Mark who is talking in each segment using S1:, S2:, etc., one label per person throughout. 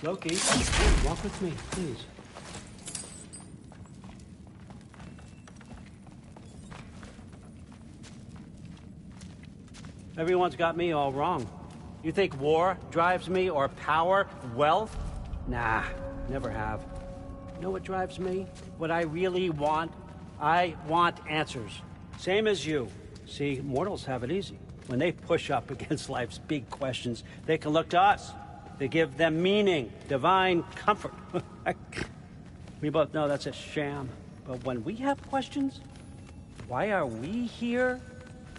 S1: Loki, walk with me, please. Everyone's got me all wrong. You think war drives me, or power, wealth? Nah, never have. You know what drives me? What I really want? I want answers. Same as you. See, mortals have it easy. When they push up against life's big questions, they can look to us. They give them meaning, divine comfort. We both know that's a sham. But when we have questions, why are we here?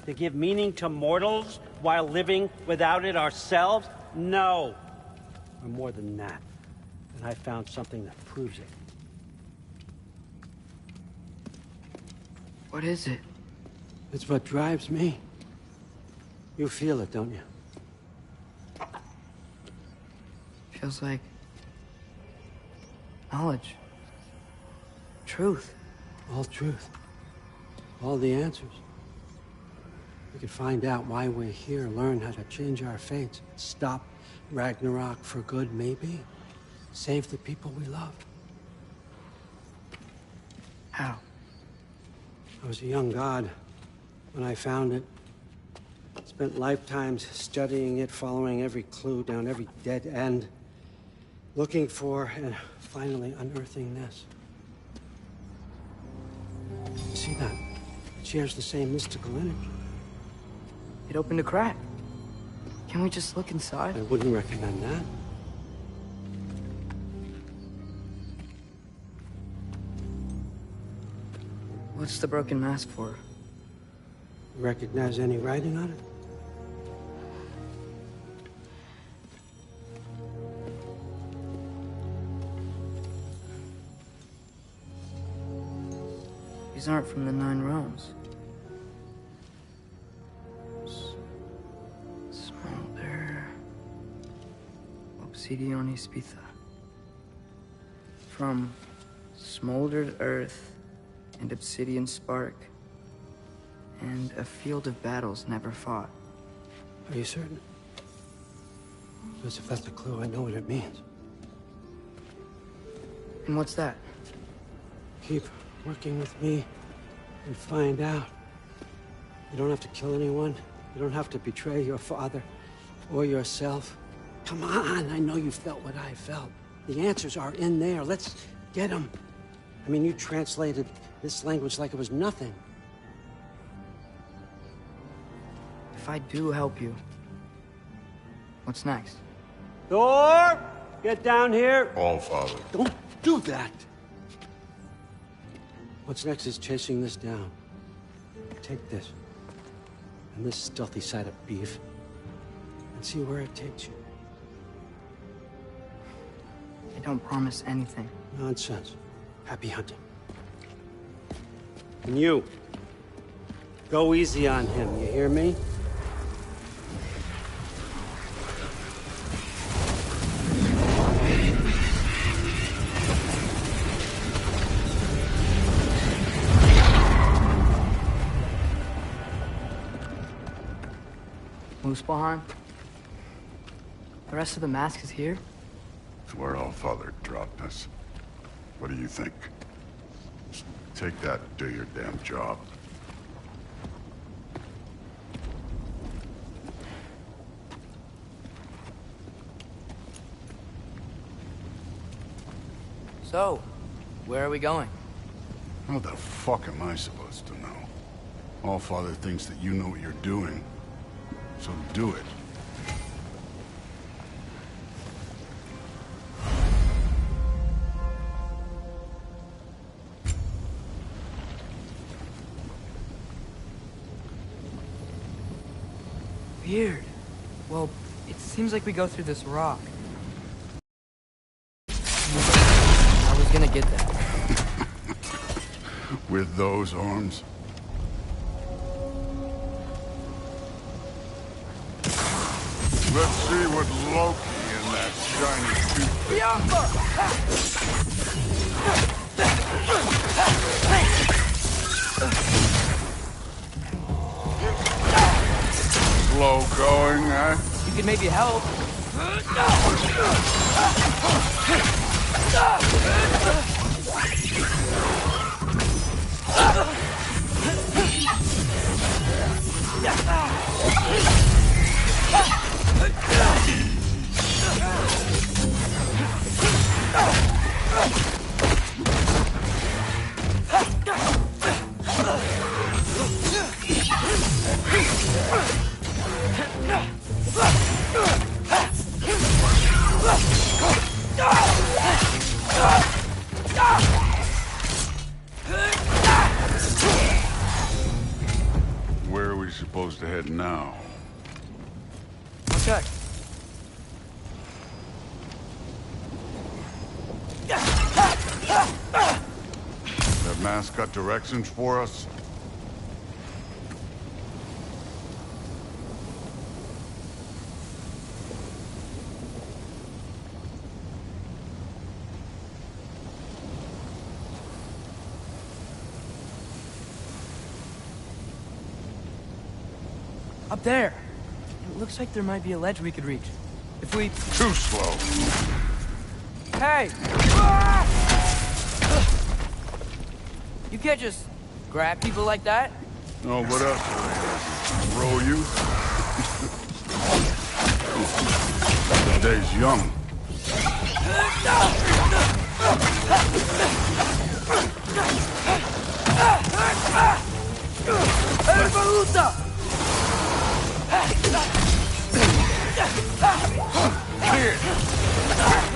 S1: To give meaning to mortals while living without it ourselves? No. We're more than that. And I found something that proves it.
S2: What is it?
S1: It's what drives me. You feel it, don't you?
S2: Feels like knowledge. Truth.
S1: All truth. All the answers. We could find out why we're here, learn how to change our fates, stop Ragnarok for good, maybe. Save the people we love.
S2: How?
S1: I was a young god when I found it. Spent lifetimes studying it, following every clue down every dead end. Looking for and finally unearthing this. You see that? It shares the same mystical energy.
S2: It opened a crack. Can we just look inside?
S1: I wouldn't recommend that.
S2: What's the broken mask for?
S1: You recognize any writing on it?
S2: These aren't from the Nine Realms. Smolder. Obsidion Spitha. From smoldered earth and obsidian spark, and a field of battles never fought.
S1: Are you certain? Because if that's a clue, I know what it means.
S2: And what's that?
S1: Keep working with me and find out. You don't have to kill anyone. You don't have to betray your father or yourself. Come on, I know you felt what I felt. The answers are in there. Let's get them. I mean, you translated this language like it was nothing.
S2: If I do help you, what's next?
S1: Thor! Get down here!
S3: All Father.
S1: Don't do that! What's next is chasing this down. Take this, and this stealthy side of beef, and see where it takes you.
S2: I don't promise anything.
S1: Nonsense. Happy hunting. And you, go easy on him, you hear me?
S2: Muspelheim? The rest of the mask is here?
S3: It's where All Father dropped us. What do you think? Just take that and do your damn job.
S2: So, where are we going?
S3: How the fuck am I supposed to know? All Father thinks that you know what you're doing, so do it.
S2: Weird. Well, it seems like we go through this rock. I was gonna get that.
S3: With those arms? Let's see what Loki and that shiny tooth... Slow going, eh?
S2: could maybe help.
S3: Where are we supposed to head now?
S2: I'll check.
S3: That mask got directions for us?
S2: Up there. It looks like there might be a ledge we could reach. If we...
S3: Too slow.
S2: Hey! You can't just grab people like that.
S3: Oh, what else? Throw you? The day's young. Kid!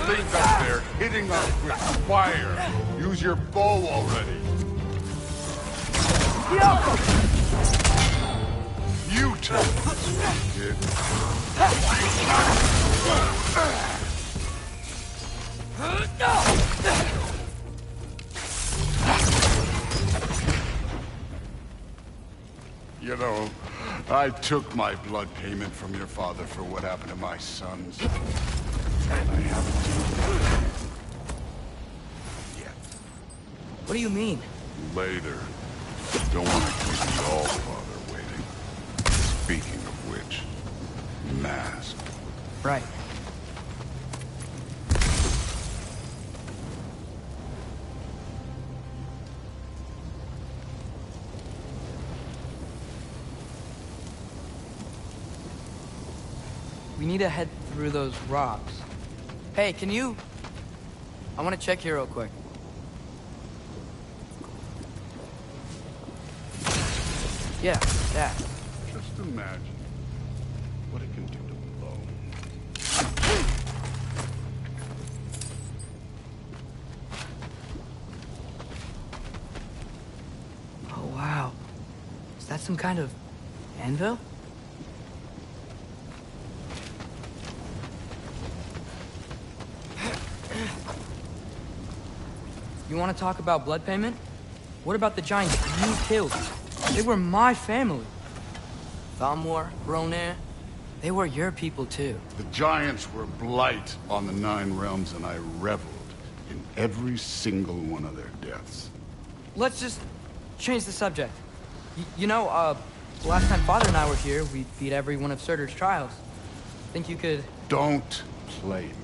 S3: Things up there hitting us with fire. Use your bow already. You too, kid. You know, I took my blood payment from your father for what happened to my sons. And I haven't yet.
S2: What do you mean?
S3: Later. Don't want to keep the All-Father waiting. Speaking of which, mask.
S2: Right. We need to head through those rocks. Hey, can you... I want to check here real quick. Yeah, that.
S3: Just imagine what it can do to blow.
S2: Oh, wow. Is that some kind of anvil? You want to talk about blood payment? What about the giants you killed? They were my family. Thamor, Ronair, they were your people too.
S3: The giants were blight on the Nine Realms, and I reveled in every single one of their deaths.
S2: Let's just change the subject. You know, last time Father and I were here, we beat every one of Surtur's trials. Think you could...
S3: Don't play me.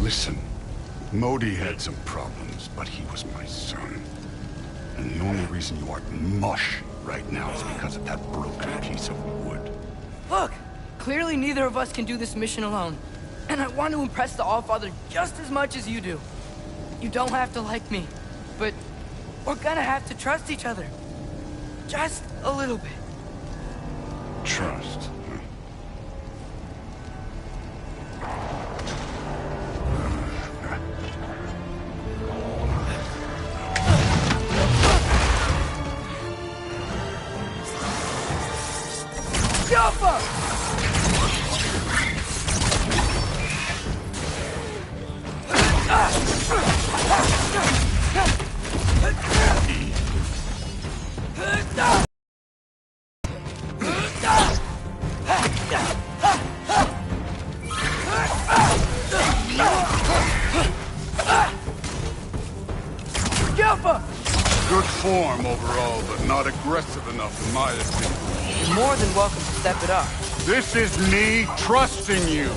S3: Listen, Modi had some problems, but he was my son. And the only reason you aren't mush right now is because of that broken piece of wood.
S2: Look! Clearly neither of us can do this mission alone. And I want to impress the Allfather just as much as you do. You don't have to like me, but we're gonna have to trust each other. Just a little bit.
S3: Trust. Huh?
S2: Jump up! Skilpa!
S3: Good form overall, but not aggressive enough in my opinion.
S2: You're more than welcome to step it up.
S3: This is me trusting you.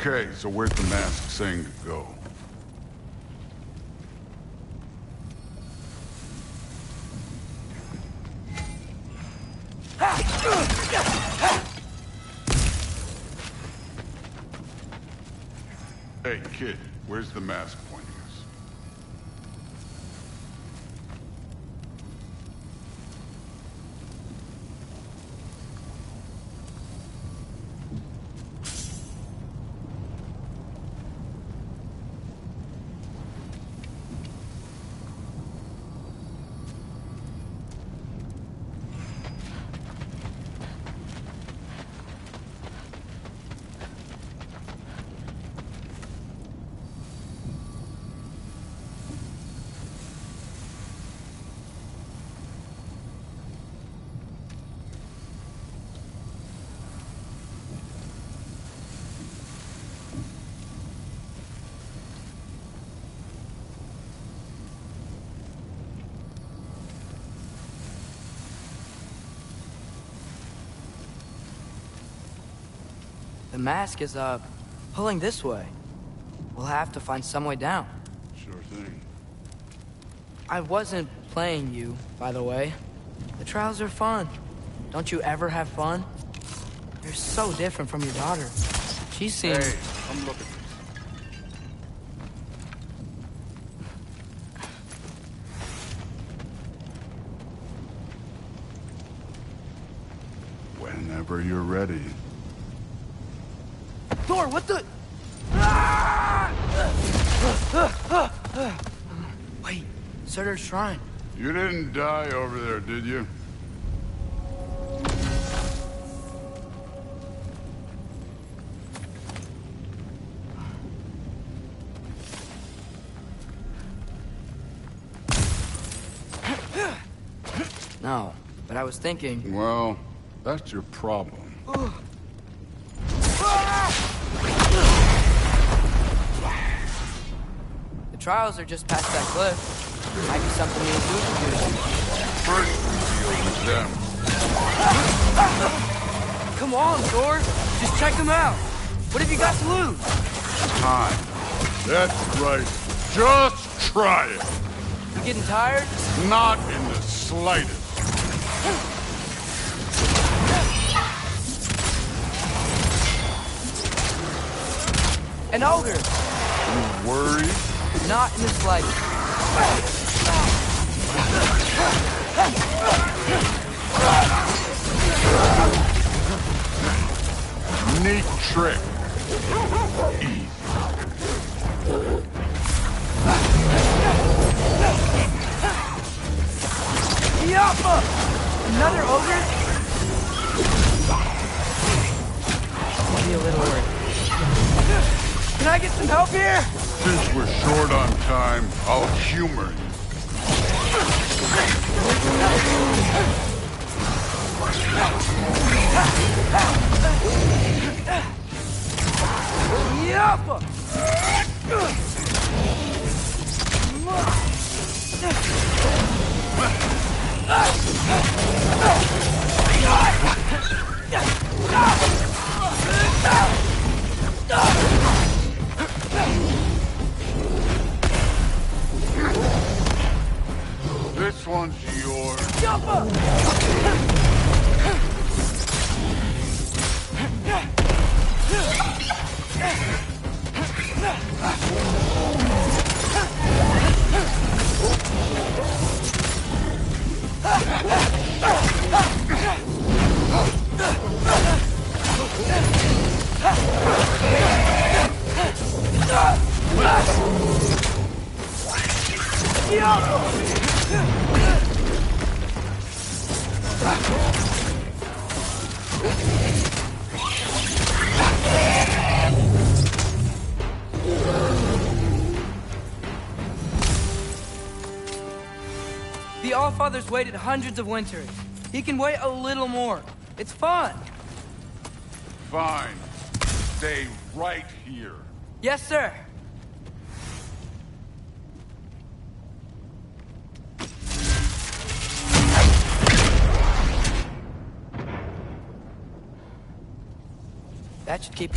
S3: Okay, so where's the mask saying to go? Hey, kid, where's the mask pointing us?
S2: The mask is, pulling this way. We'll have to find some way down.
S3: Sure thing.
S2: I wasn't playing you, by the way. The trials are fun. Don't you ever have fun? You're so different from your daughter. She seems...
S3: Hey, come look at this. Whenever you're ready.
S2: Thor, what the... Wait, Surtur's shrine.
S3: You didn't die over there, did you?
S2: No, but I was thinking...
S3: Well, that's your problem.
S2: The trials are just past that cliff. Might be something me and you can do.
S3: First, we deal with them.
S2: Come on, Thor. Just check them out. What have you got to lose?
S3: Time. That's right. Just try it.
S2: You getting tired?
S3: Not in the slightest.
S2: An ogre.
S3: You worried?
S2: Not in the slightest.
S3: Neat trick. Easy.
S2: Yappa! Another ogre? I'll be a little worried. Can I get some help here?
S3: Since we're short on time, I'll humor you.
S2: Yappa!
S3: This one's yours.
S2: The Allfather's waited hundreds of winters. He can wait a little more. It's fun.
S3: Fine. Stay right here.
S2: Yes, sir. That should keep...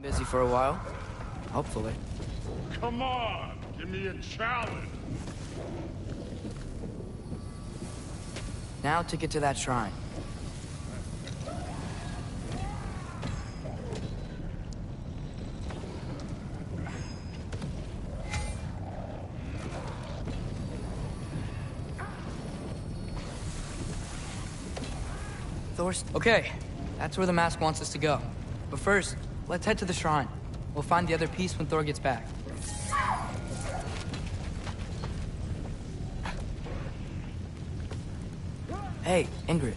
S2: busy for a while. Hopefully.
S3: Come on, give me a challenge.
S2: Now to get to that shrine. Thor's... Okay, that's where the mask wants us to go. But first, let's head to the shrine. We'll find the other piece when Thor gets back. Hey, Ingrid.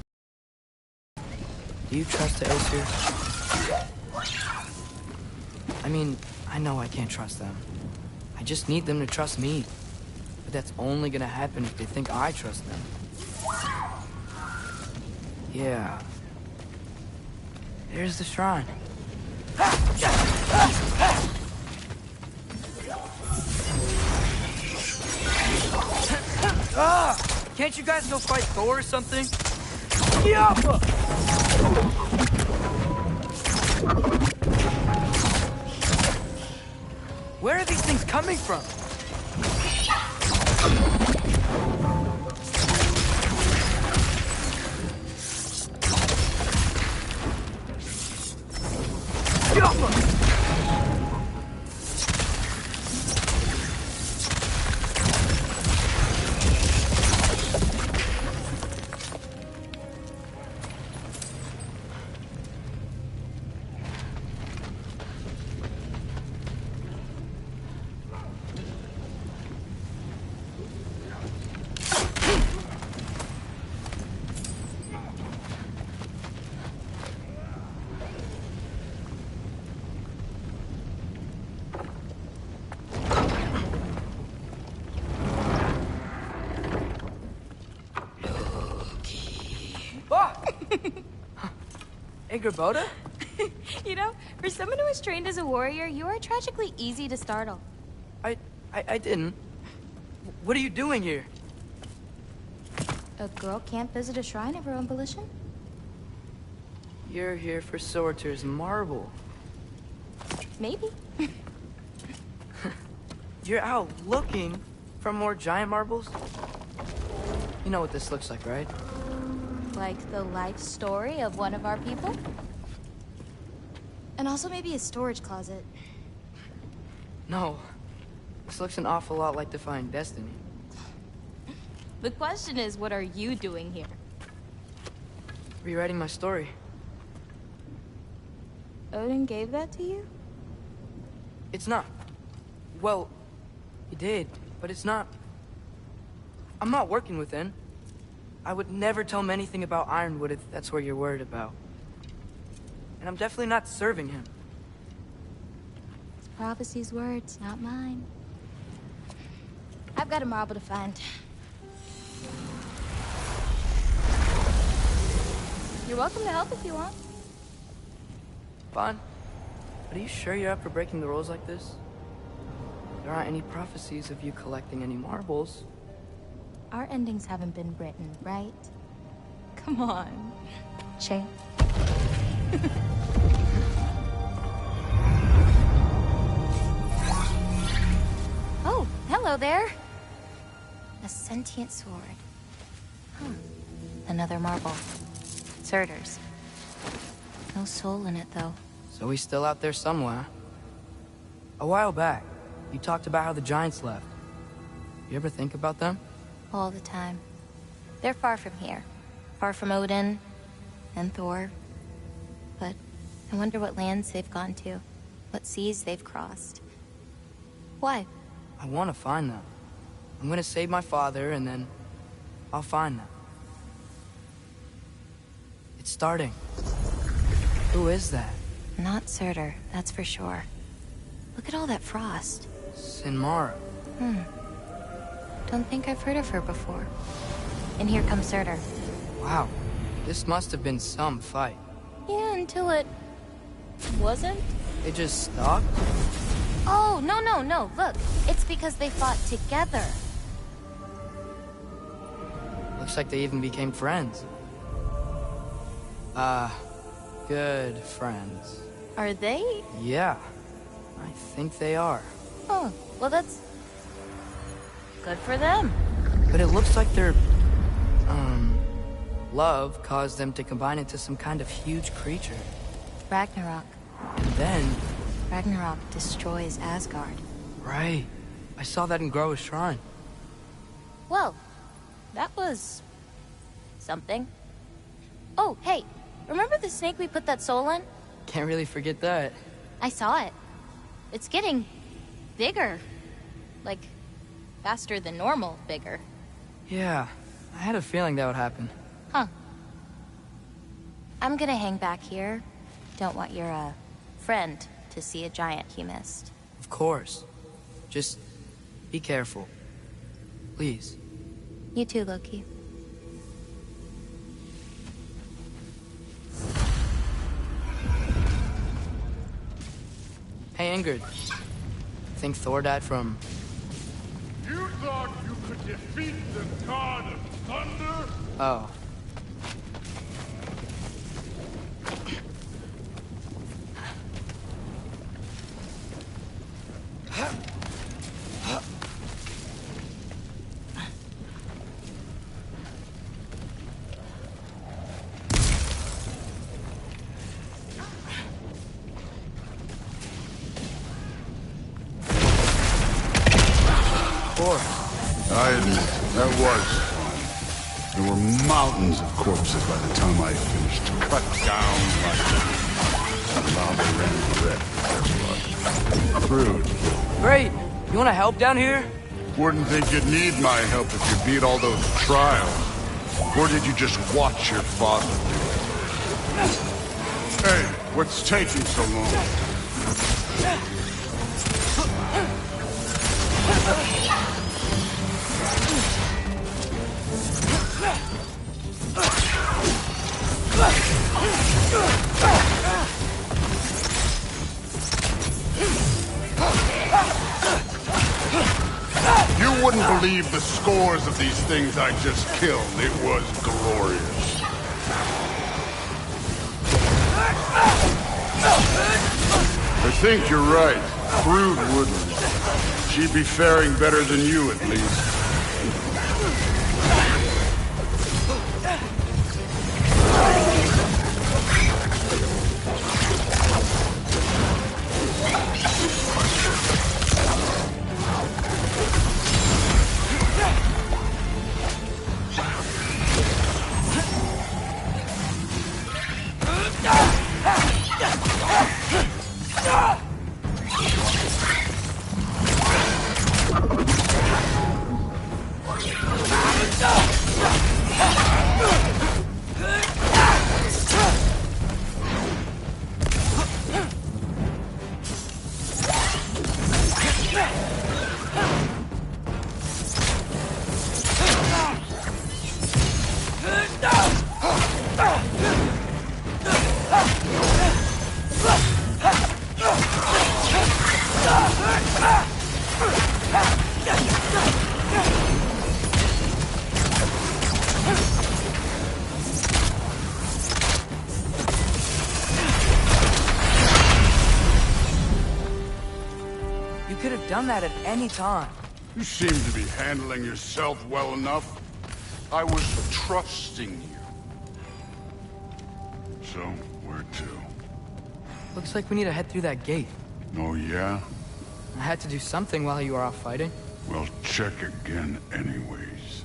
S2: Do you trust the Aesir? I mean, I know I can't trust them. I just need them to trust me. But that's only gonna happen if they think I trust them. Yeah. There's the shrine. Can't you guys go fight Thor or something? Yeah. Where are these things coming from? Ingrid?
S4: You know, for someone who was trained as a warrior, you are tragically easy to startle.
S2: I didn't. What are you doing here?
S4: A girl can't visit a shrine of her own volition?
S2: You're here for Surtur's marble.
S4: Maybe.
S2: You're out looking for more giant marbles? You know what this looks like, right?
S4: Like the life story of one of our people? And also maybe a storage closet.
S2: No. This looks an awful lot like Defying Destiny.
S4: The question is, what are you doing here?
S2: Rewriting my story.
S4: Odin gave that to you?
S2: It's not. Well, he did, but it's not. I'm not working with him. I would never tell him anything about Ironwood if that's what you're worried about. And I'm definitely not serving him.
S4: It's prophecy's words, not mine. I've got a marble to find. You're welcome to help if you want.
S2: Fine. But are you sure you're up for breaking the rules like this? There aren't any prophecies of you collecting any marbles.
S4: Our endings haven't been written, right? Come on, champ.
S5: hello there. A sentient sword. Another marble. Surtur's. No soul in it, though.
S2: So he's still out there somewhere. A while back, you talked about how the Giants left. You ever think about them?
S5: All the time. They're far from here. Far from Odin and Thor. But I wonder what lands they've gone to. What seas they've crossed. Why?
S2: I want to find them. I'm gonna save my father, and then I'll find them. It's starting. Who is that?
S5: Not Surtur, that's for sure. Look at all that frost.
S2: Sinmara.
S5: Don't think I've heard of her before. And here comes Surtur.
S2: Wow. This must have been some fight.
S5: Yeah, until it... wasn't?
S2: They just stopped?
S5: Oh, no. Look, it's because they fought together.
S2: Looks like they even became friends. Good friends.
S5: Are they?
S2: Yeah, I think they are.
S5: Oh, well that's... good for them.
S2: But it looks like their, love caused them to combine into some kind of huge creature.
S5: Ragnarok.
S2: And then...
S5: Ragnarok destroys Asgard.
S2: Right. I saw that in Groa's shrine.
S5: Well, that was... something. Oh, hey, remember the snake we put that soul in?
S2: Can't really forget that.
S5: I saw it. It's getting... bigger. Like, faster than normal bigger.
S2: Yeah, I had a feeling that would happen.
S5: Huh. I'm gonna hang back here. Don't want your, friend to see a giant he missed.
S2: Of course. Just be careful. Please.
S5: You too, Loki.
S2: Hey, Ingrid. Think Thor died from...
S3: You thought you could defeat the god of thunder?
S2: Oh.
S3: I admit, that was fun. There were mountains of corpses by the time I finished. Cut down like lava ran red. Crude.
S2: Great! You wanna help down here?
S3: Wouldn't think you'd need my help if you beat all those trials. Or did you just watch your father do it? Hey, what's taking so long? You wouldn't believe the scores of these things I just killed. It was glorious. I think you're right. Crude wouldn't. She'd be faring better than you, at least.
S2: You could have done that at any time.
S3: You seem to be handling yourself well enough. I was trusting you. So, where to?
S2: Looks like we need to head through that gate.
S3: Oh, yeah?
S2: I had to do something while you were off fighting.
S3: Well, check again anyways.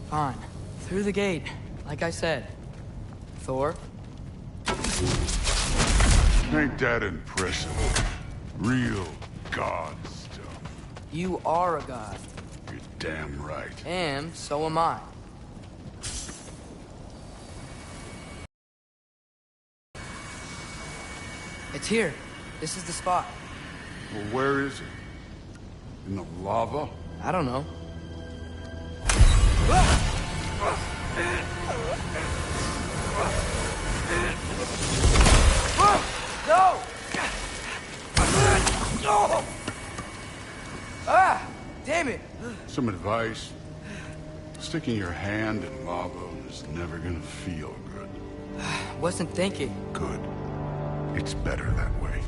S2: Fine. Through the gate, like I said. Thor?
S3: Ain't that impressive? Real god stuff.
S2: You are a god.
S3: You're damn right.
S2: And so am I. It's here. This is the spot.
S3: Well, where is it? In the lava?
S2: I don't know. No! Ah! Damn it!
S3: Some advice? Sticking your hand in lava is never gonna feel good.
S2: Wasn't thinking.
S3: Good. It's better that way.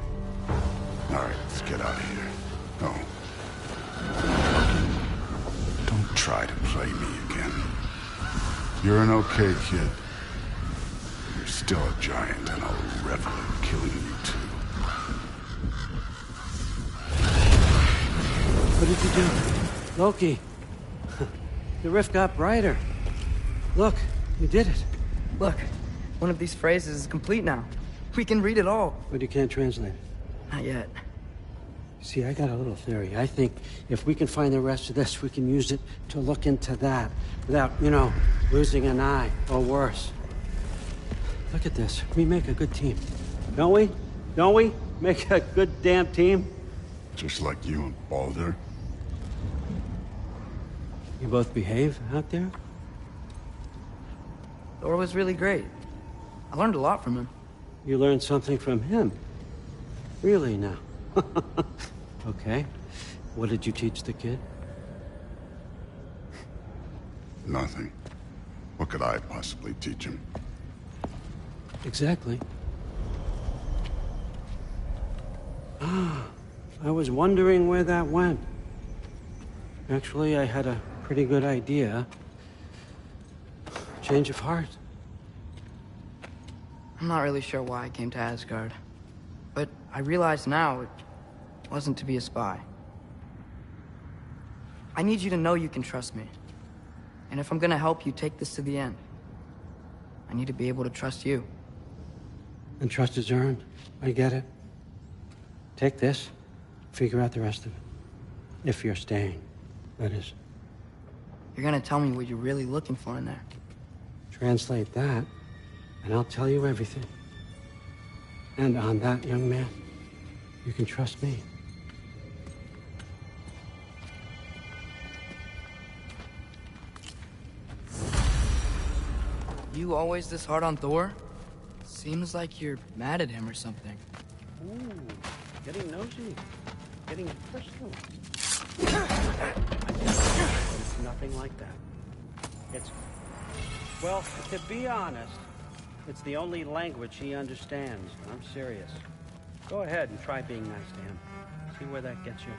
S3: All right, let's get out of here. Oh. Don't try to play me again. You're an okay kid. You're still a giant, and I'll revel in killing you too.
S1: What did you do? Loki. The rift got brighter. Look, you did it.
S2: Look, one of these phrases is complete now. We can read it all.
S1: But you can't translate it.
S2: Not yet.
S1: See, I got a little theory. I think if we can find the rest of this, we can use it to look into that without, losing an eye or worse. Look at this. We make a good team. Don't we? Don't we? Make a good damn team?
S3: Just like you and Baldur.
S1: You both behave out there?
S2: Thor was really great. I learned a lot from him.
S1: You learned something from him? Really now? Okay. What did you teach the kid?
S3: Nothing. What could I possibly teach him?
S1: Exactly. I was wondering where that went. Actually, I had a pretty good idea. Change of heart.
S2: I'm not really sure why I came to Asgard. But I realize now it wasn't to be a spy. I need you to know you can trust me. And if I'm gonna help you take this to the end, I need to be able to trust you.
S1: And trust is earned. I get it. Take this, figure out the rest of it. If you're staying, that is.
S2: You're gonna tell me what you're really looking for in there.
S1: Translate that, and I'll tell you everything. And on that, young man, you can trust me.
S2: You always this hard on Thor? Seems like you're mad at him or something.
S1: Ooh, getting nosy. Getting personal. It's nothing like that. Well, to be honest, it's the only language he understands. I'm serious. Go ahead and try being nice to him. See where that gets you.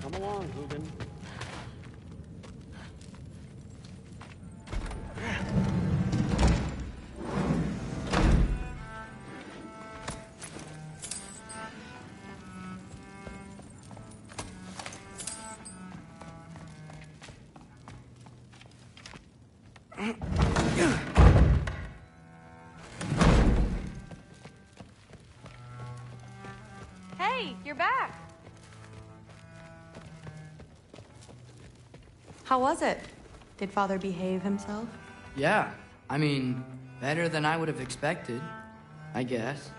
S1: Come along, Hugin.
S4: Hey, you're back.
S6: How was it? Did Father behave himself?
S2: Yeah, I mean, better than I would have expected, I guess.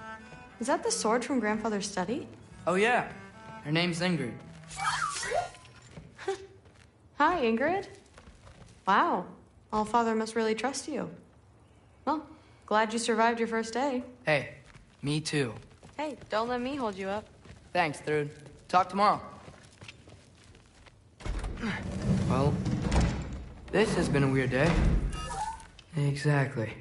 S6: Is that the sword from Grandfather's study?
S2: Oh yeah, her name's Ingrid.
S6: Hi, Ingrid. Wow, All Father must really trust you. Well, glad you survived your first day.
S2: Hey, me too.
S6: Hey, don't let me hold you up.
S2: Thanks, Thrud. Talk tomorrow. Well, this has been a weird day. Exactly.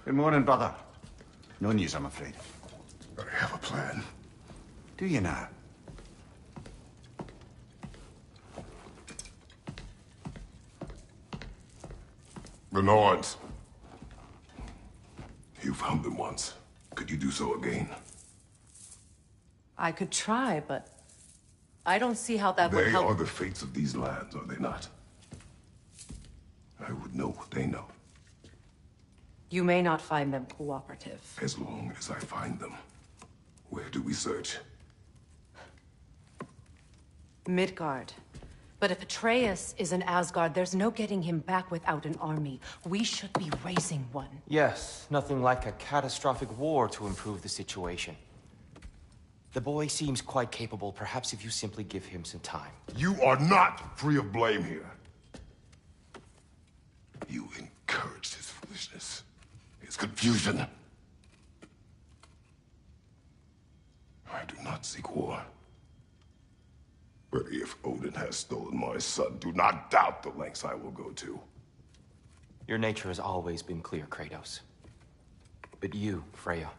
S7: Good morning, brother. No news, I'm afraid.
S3: I have a plan.
S7: Do you now?
S3: The Nords. You found them once. Could you do so again?
S8: I could try, but I don't see how that would
S3: They
S8: help.
S3: are the fates of these lands, are they not? I would know what they know,
S8: You may not find them cooperative.
S3: as long as I find them. Where do we search?
S8: Midgard. But if Atreus is in Asgard, there's no getting him back without an army. We should be raising one.
S9: Yes, nothing like a catastrophic war to improve the situation. The boy seems quite capable. Perhaps if you simply give him some time.
S3: You are not free of blame here. You encouraged his foolishness, his confusion. I do not seek war. But if Odin has stolen my son, do not doubt the lengths I will go to.
S9: Your nature has always been clear, Kratos. But you, Freya.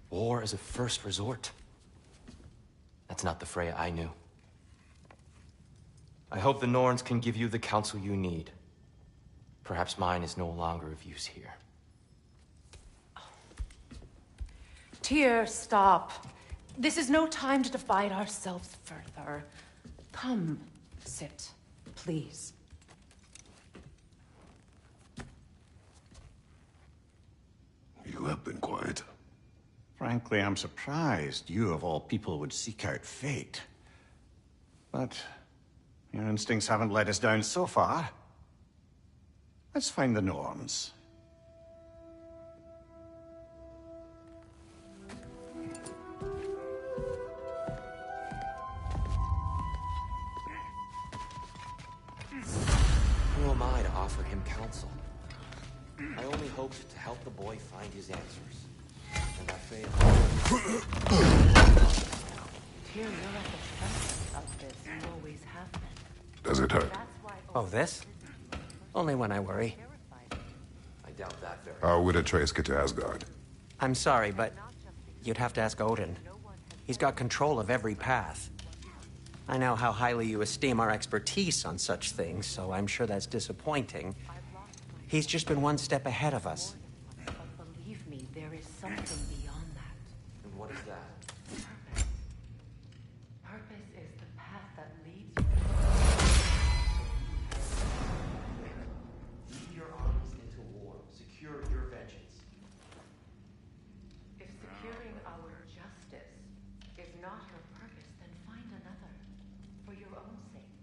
S9: War is a first resort. That's not the Freya I knew. I hope the Norns can give you the counsel you need. Perhaps mine is no longer of use here.
S8: Tyr, stop. This is no time to divide ourselves further. Come, sit, please.
S3: You have been quiet.
S7: Frankly, I'm surprised you, of all people, would seek out fate. But your instincts haven't let us down so far. Let's find the Norns.
S9: Who am I to offer him counsel? I only hoped to help the boy find his answers. And I failed.
S8: Tyr, you're at the center of this. You always have been.
S3: Does it hurt?
S8: That's why
S1: Oh, this? Only when I worry.
S9: I doubt that very
S3: How would Atreus get to Asgard?
S1: I'm sorry, but you'd have to ask Odin. He's got control of every path. I know how highly you esteem our expertise on such things, so I'm sure that's disappointing. He's just been one step ahead of us.
S8: But believe me, there is something beyond that.
S9: And what is that?
S8: Purpose. Purpose is the path that leads you.
S9: Lead your armies into war. Secure your vengeance.
S8: If securing our justice is not your purpose, then find another. For your own sake.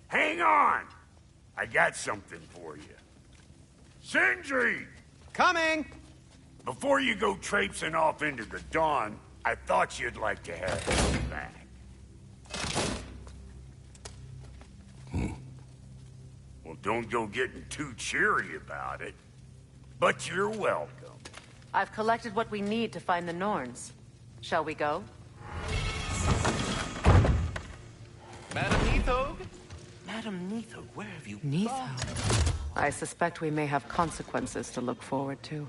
S10: Hang on! I got something for you. Sindri!
S7: Coming!
S10: Before you go traipsing off into the dawn, I thought you'd like to have some back. Well, don't go getting too cheery about it. But you're welcome.
S8: I've collected what we need to find the Norns. Shall we go?
S11: Madam Neathog? Madam Neathog, where have you gone?
S8: Neathog? I suspect we may have consequences to look forward to.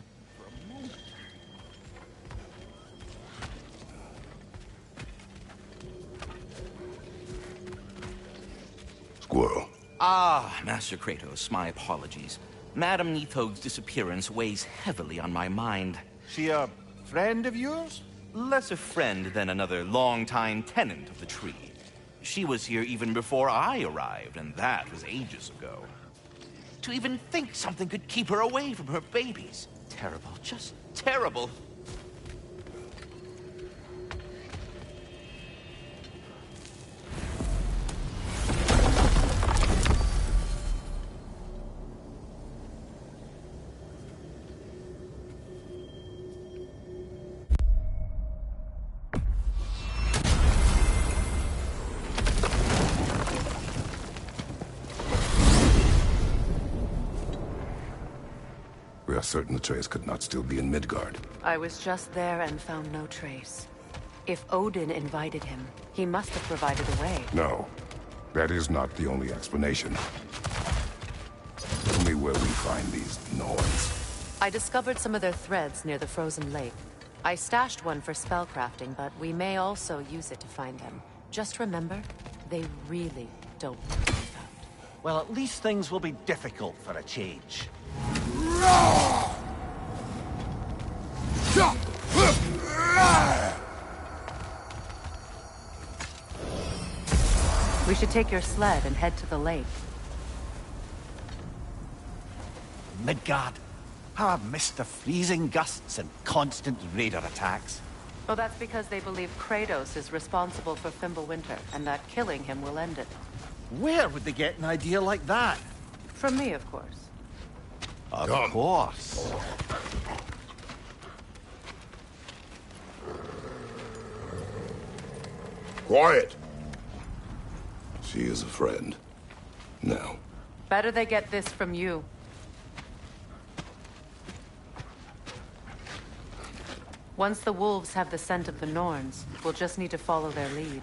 S3: Squirrel.
S11: Ah, Master Kratos, my apologies. Madam Neathog's disappearance weighs heavily on my mind.
S7: She a friend of yours?
S11: Less a friend than another longtime tenant of the tree. She was here even before I arrived, and that was ages ago. To even think something could keep her away from her babies. Terrible, just terrible.
S3: We are certain Atreus could not still be in Midgard.
S8: I was just there and found no trace. If Odin invited him, he must have provided a way.
S3: No, that is not the only explanation. Tell me where we find these Norns.
S8: I discovered some of their threads near the frozen lake. I stashed one for spellcrafting, but we may also use it to find them. Just remember, they really don't want to be found.
S7: Well, at least things will be difficult for a change.
S8: We should take your sled and head to the lake.
S7: Midgard. How I've missed the freezing gusts and constant raider attacks.
S8: Well, that's because they believe Kratos is responsible for Fimbulwinter, and that killing him will end it.
S7: Where would they get an idea like that?
S8: From me, of course.
S7: Of course.
S3: Quiet! She is a friend. Now.
S8: Better they get this from you. Once the wolves have the scent of the Norns, we'll just need to follow their lead.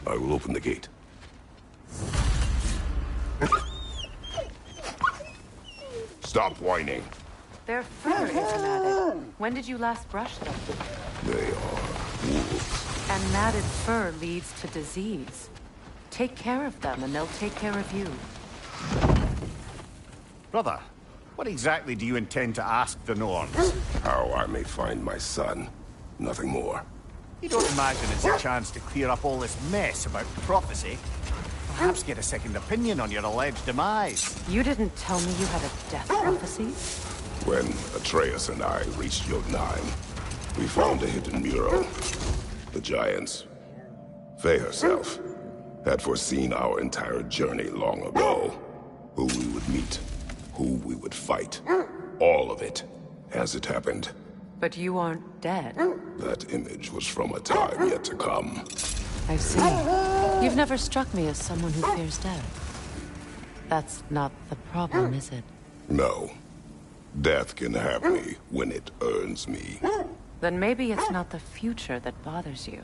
S3: I will open the gate. Stop whining.
S8: Their fur is matted. When did you last brush them?
S3: They are wolves.
S8: And matted fur leads to disease. Take care of them, and they'll take care of you.
S7: Brother, what exactly do you intend to ask the Norns?
S3: How I may find my son. Nothing more.
S7: You don't imagine it's a chance to clear up all this mess about prophecy? Perhaps get a second opinion on your alleged demise.
S8: You didn't tell me you had a death prophecy?
S3: When Atreus and I reached Jotunheim, we found a hidden mural. The Giants, Faye herself, had foreseen our entire journey long ago. Who we would meet, who we would fight. All of it, as it happened.
S8: But you aren't dead.
S3: That image was from a time yet to come.
S8: I see. You've never struck me as someone who fears death. That's not the problem, is it?
S3: No. Death can have me when it earns me.
S8: Then maybe it's not the future that bothers you.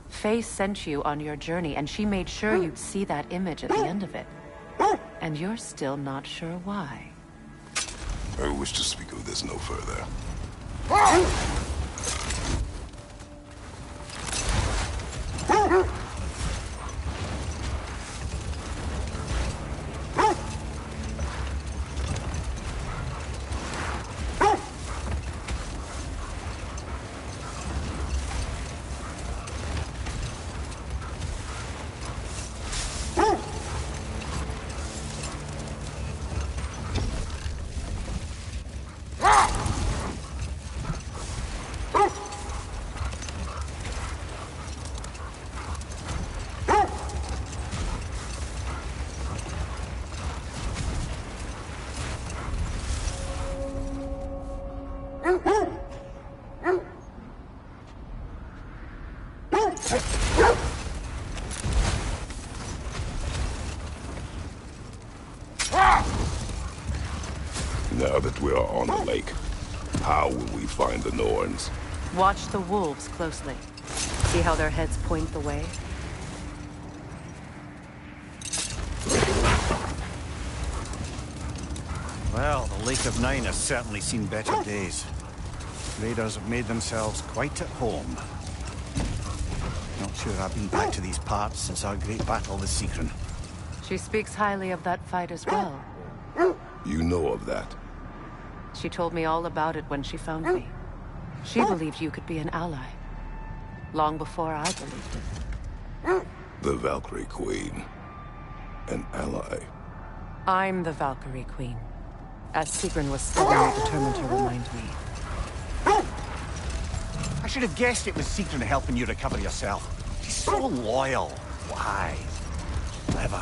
S8: Faye sent you on your journey, and she made sure you'd see that image at the end of it. And you're still not sure why.
S3: I wish to speak of this no further.
S12: Now that we are on the lake, how will we find the Norns?
S8: Watch the wolves closely. See how their heads point the way?
S7: Well, the Lake of Nine has certainly seen better days. Raiders have made themselves quite at home. Not sure I've been back to these parts since our great battle with Secret.
S8: She speaks highly of that fight as well.
S12: You know of that?
S8: She told me all about it when she found me. She believed you could be an ally. Long before I believed it.
S12: The Valkyrie Queen. An ally.
S8: I'm the Valkyrie Queen. As Sigrun was stubbornly determined to remind me.
S7: I should have guessed it was Secret helping you recover yourself. She's so loyal, wise, clever.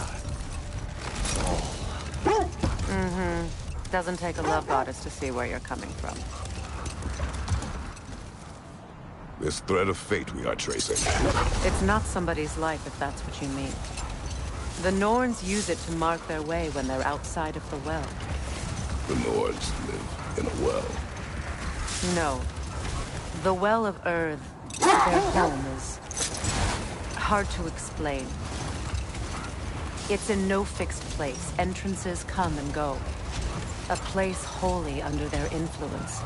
S8: Mm-hmm. Doesn't take a love goddess to see where you're coming from.
S12: This thread of fate we are tracing.
S8: It's not somebody's life, if that's what you mean. The Norns use it to mark their way when they're outside of the well.
S12: The Norns live in a well.
S8: No. The Well of Earth, their home, is hard to explain. It's in no fixed place. Entrances come and go. A place wholly under their influence,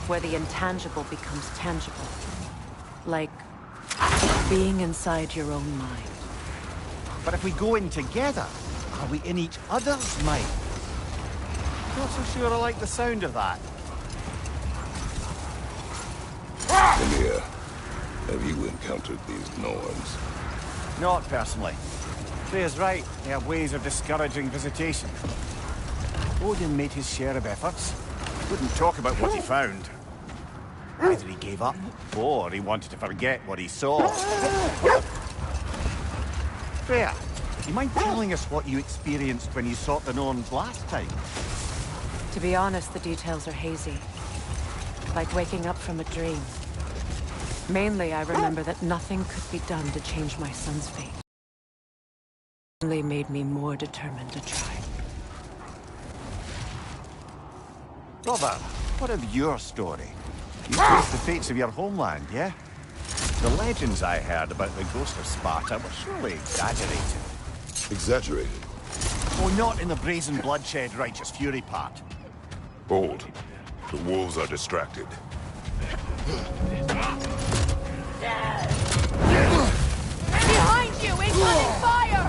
S8: where the intangible becomes tangible. Like being inside your own mind.
S7: But if we go in together, are we in each other's mind? Not so sure I like the sound of that.
S12: Emir, have you encountered these Norns?
S7: Not personally. Freya's right. They have ways of discouraging visitation. Odin made his share of efforts. Wouldn't talk about what he found. Either he gave up, or he wanted to forget what he saw. Freya, do you mind telling us what you experienced when you sought the Norns last time?
S8: To be honest, the details are hazy. Like waking up from a dream. Mainly, I remember that nothing could be done to change my son's fate. It only made me more determined to try.
S7: Brother, what of your story? You faced the fates of your homeland, yeah? The legends I heard about the ghost of Sparta were surely exaggerated.
S12: Exaggerated?
S7: Oh, not in the brazen bloodshed righteous fury part.
S12: Hold. The wolves are distracted.
S2: Behind you! Incoming fire!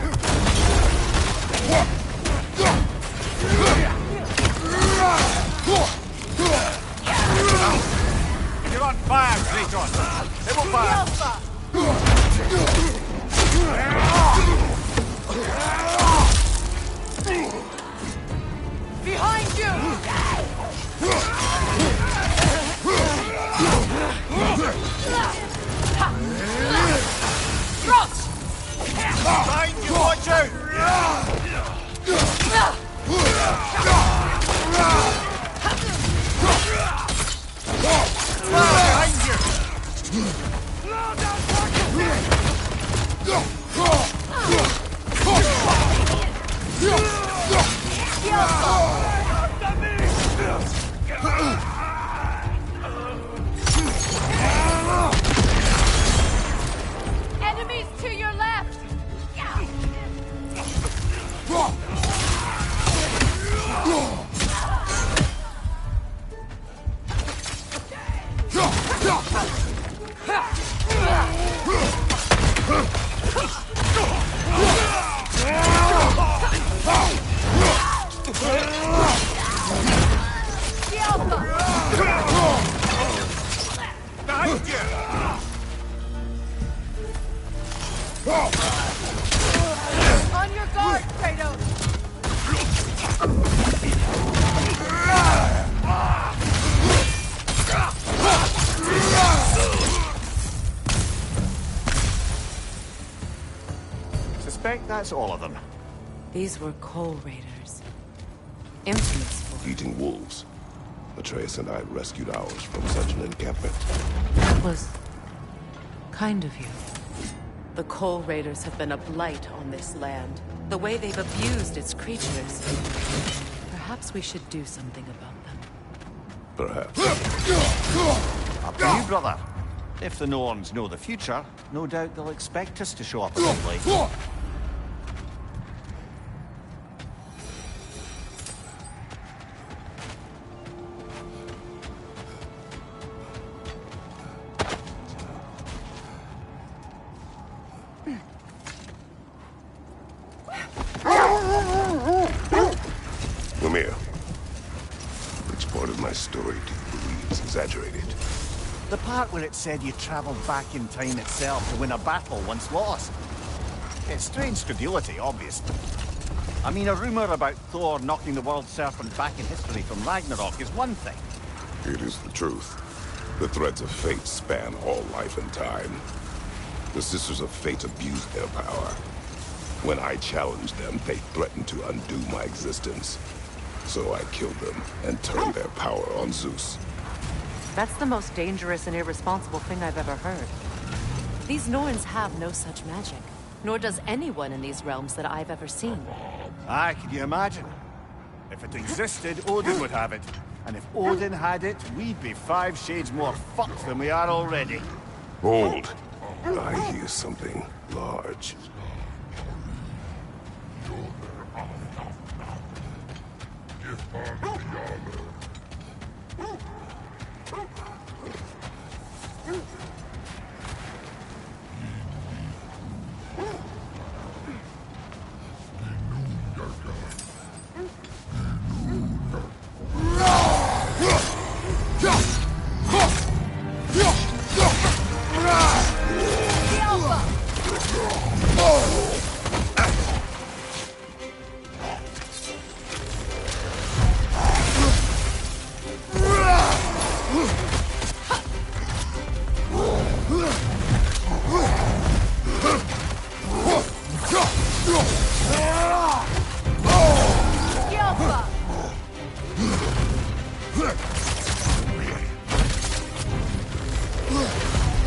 S7: You're on fire, Kratos! They will fire!
S2: Behind you! Thrust!
S7: Behind you, watch out! Behind you!
S2: Enemies to your left! On your guard, Kratos!
S7: Suspect that's all of them.
S8: These were coal raiders. Infamous for...
S12: Eating wolves. Atreus and I rescued ours from such an encampment.
S8: That was... kind of you. The Coal Raiders have been a blight on this land. The way they've abused its creatures. Perhaps we should do something about them.
S12: Perhaps.
S7: Up to you, brother. If the Norns know the future, no doubt they'll expect us to show up a bit late.
S12: Come here. Which part of my story do you believe is exaggerated?
S7: The part where it said you travelled back in time itself to win a battle once lost. It's strange credulity, obviously. I mean, a rumour about Thor knocking the world serpent back in history from Ragnarok is one thing.
S12: It is the truth. The threads of fate span all life and time. The Sisters of Fate abused their power. When I challenged them, they threatened to undo my existence. So I killed them and turned their power on Zeus.
S8: That's the most dangerous and irresponsible thing I've ever heard. These Norns have no such magic. Nor does anyone in these realms that I've ever seen.
S7: Aye, can you imagine? If it existed, Odin would have it. And if Odin had it, we'd be 5 shades more fucked than we are already.
S12: Hold! I hear something large.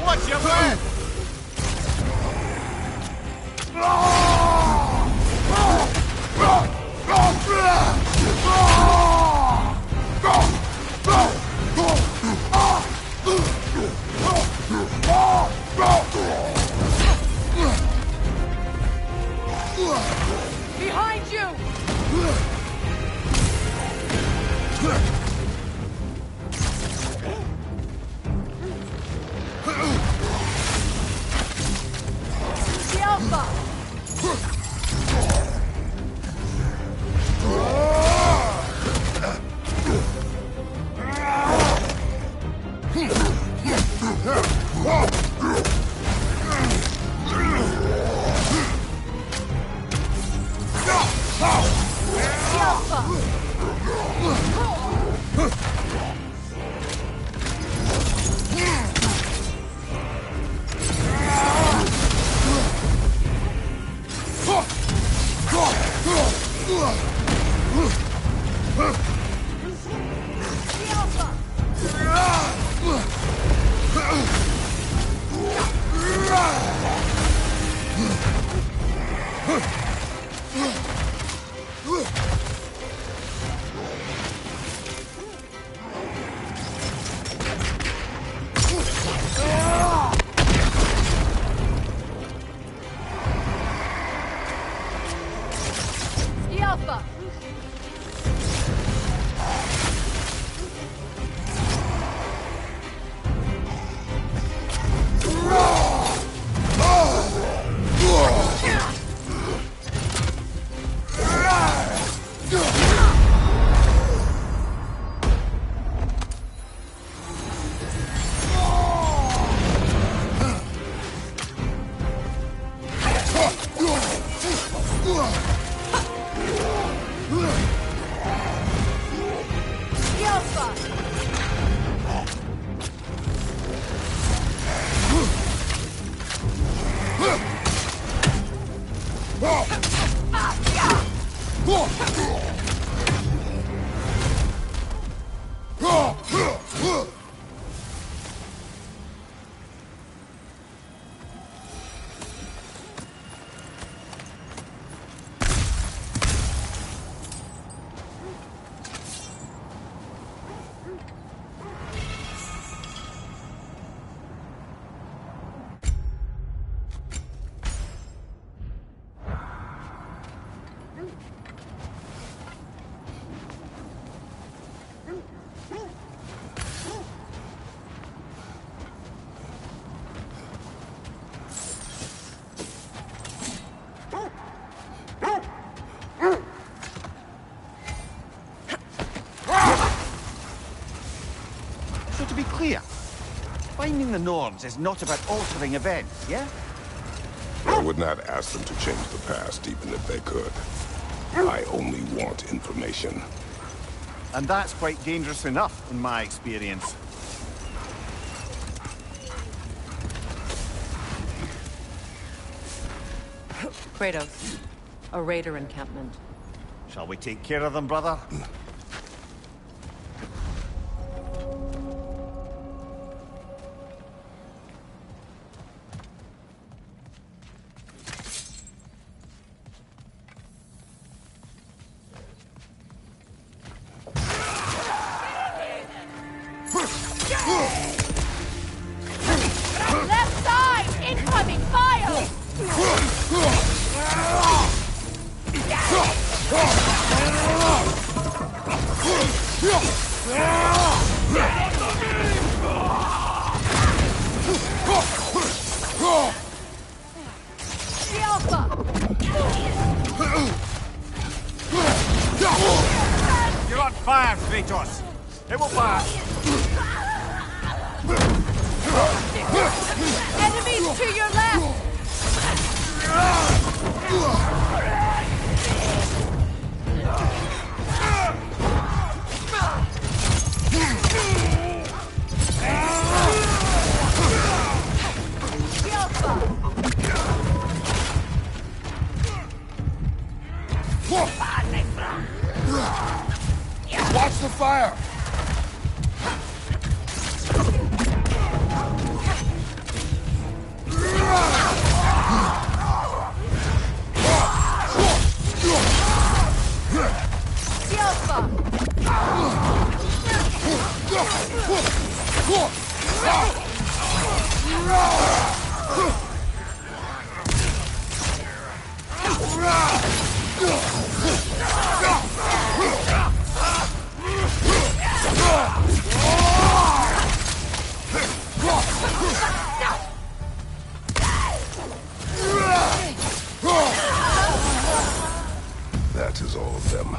S7: Watch your left!
S2: Behind you!
S7: clear. Finding the Norns is not about altering events, yeah?
S12: I would not ask them to change the past, even if they could. I only want information.
S7: And that's quite dangerous enough, in my experience.
S8: Kratos, a raider encampment.
S7: Shall we take care of them, brother?
S13: Left side! Incoming fire!
S7: You're on fire, Kratos! It will pass!
S13: Enemies to your left!
S10: Watch the fire!
S12: That is all of them.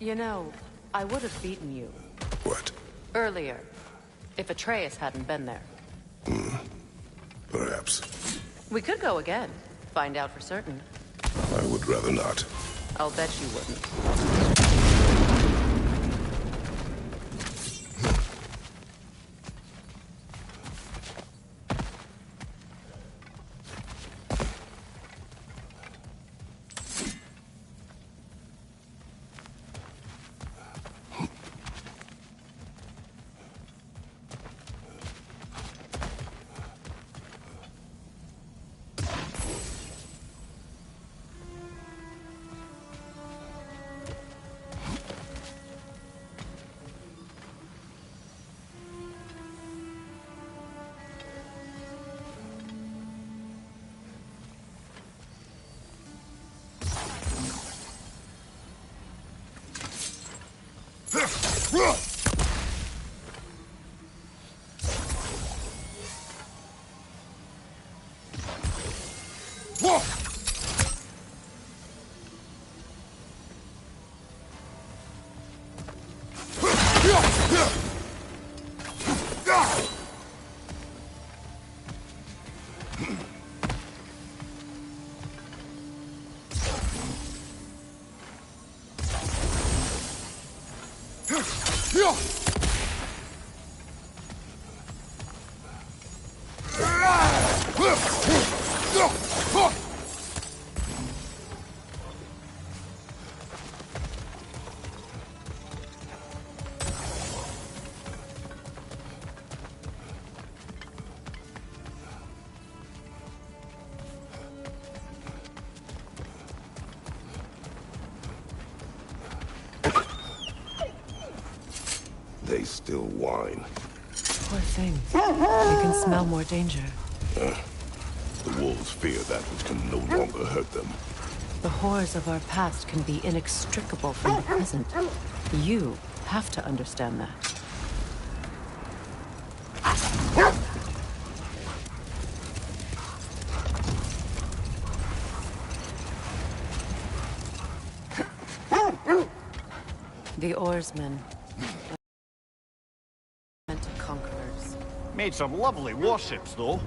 S8: You know, I would have beaten you.
S12: What?
S8: Earlier. If Atreus hadn't been there.
S12: Perhaps.
S8: We could go again. Find out for certain.
S12: I would rather not.
S8: I'll bet you wouldn't.
S12: They still whine.
S8: Poor thing. They can smell more danger.
S12: The wolves fear that which can no longer hurt them.
S8: The horrors of our past can be inextricable from the present. You have to understand that. The oarsmen. Conquerors.
S7: Made some lovely warships, though.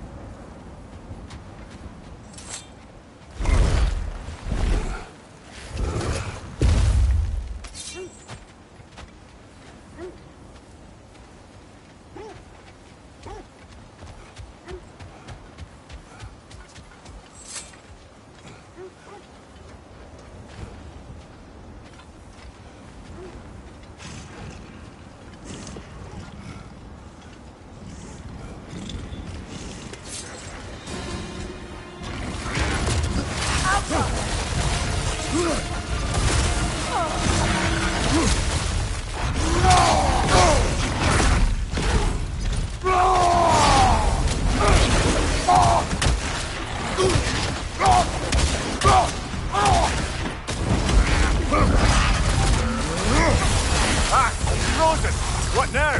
S10: What now?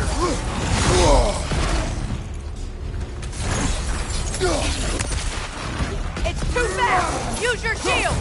S13: It's too fast! Use your shield!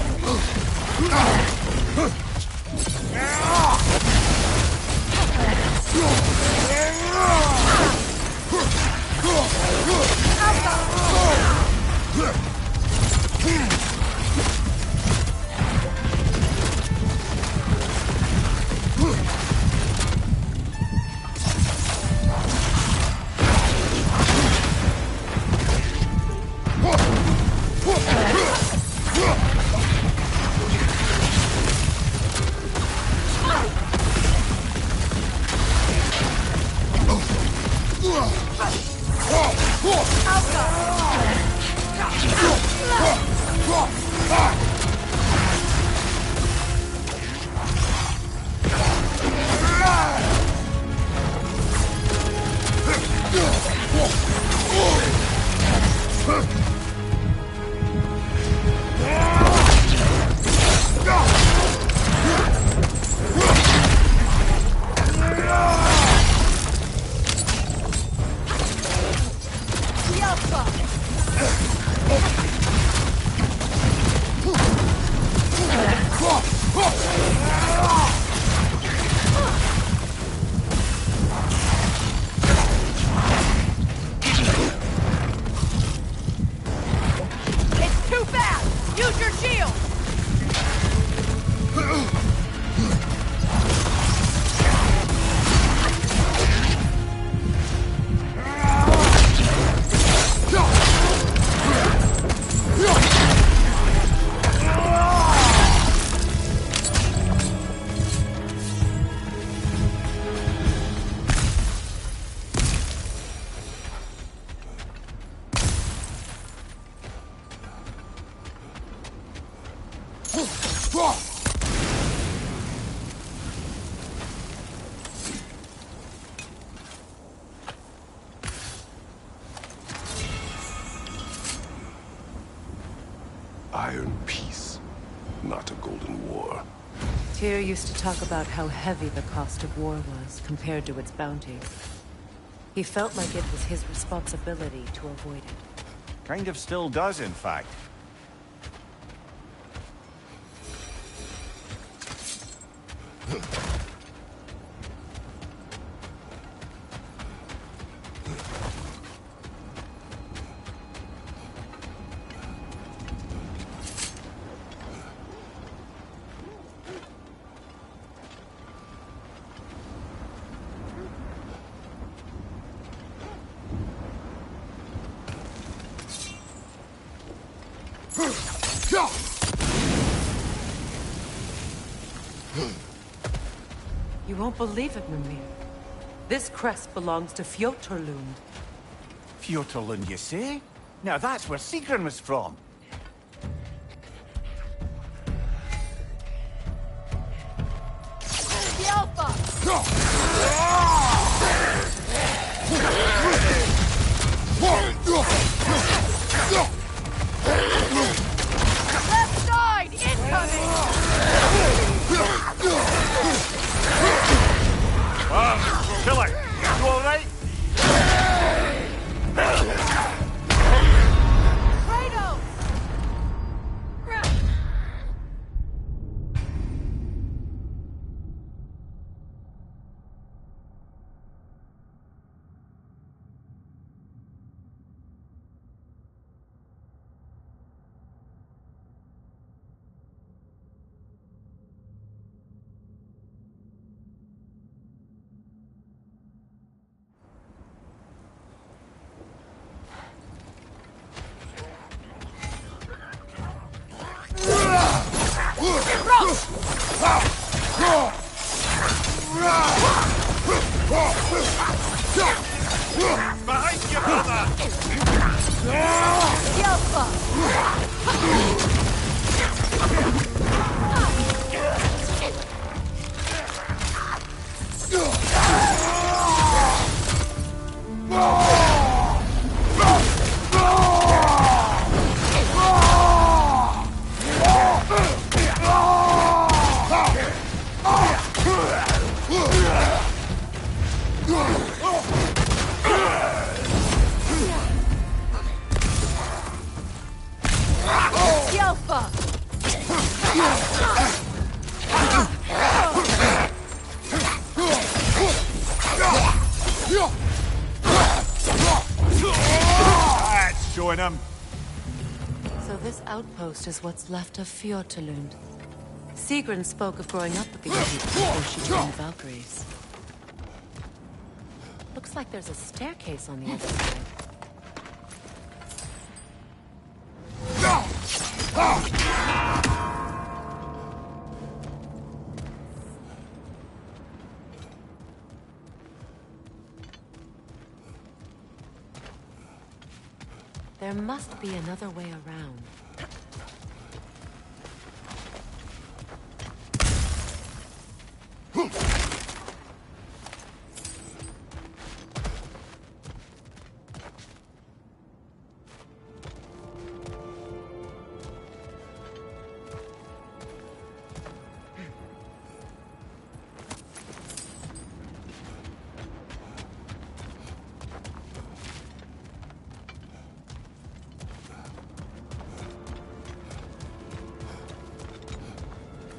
S12: iron peace, not a golden war.
S8: Tyr used to talk about how heavy the cost of war was compared to its bounty. He felt like it was his responsibility to avoid it.
S7: Kind of still does, in fact.
S8: You won't believe it, Mimir. This crest belongs to Fjotorlund.
S7: Fjotorlund, you say? Now that's where Sigrun was from.
S13: The Alpha! Left side, incoming!
S7: Billy, you all right?
S13: Kratos!
S7: Behind you, brother!
S13: The Alpha! The Alpha!
S7: That's showing him.
S8: So this outpost is what's left of Fjotorlund. Sigrun spoke of growing up with the Yeti before she joined the Valkyries. Looks like there's a staircase on the other side. There must be another way around.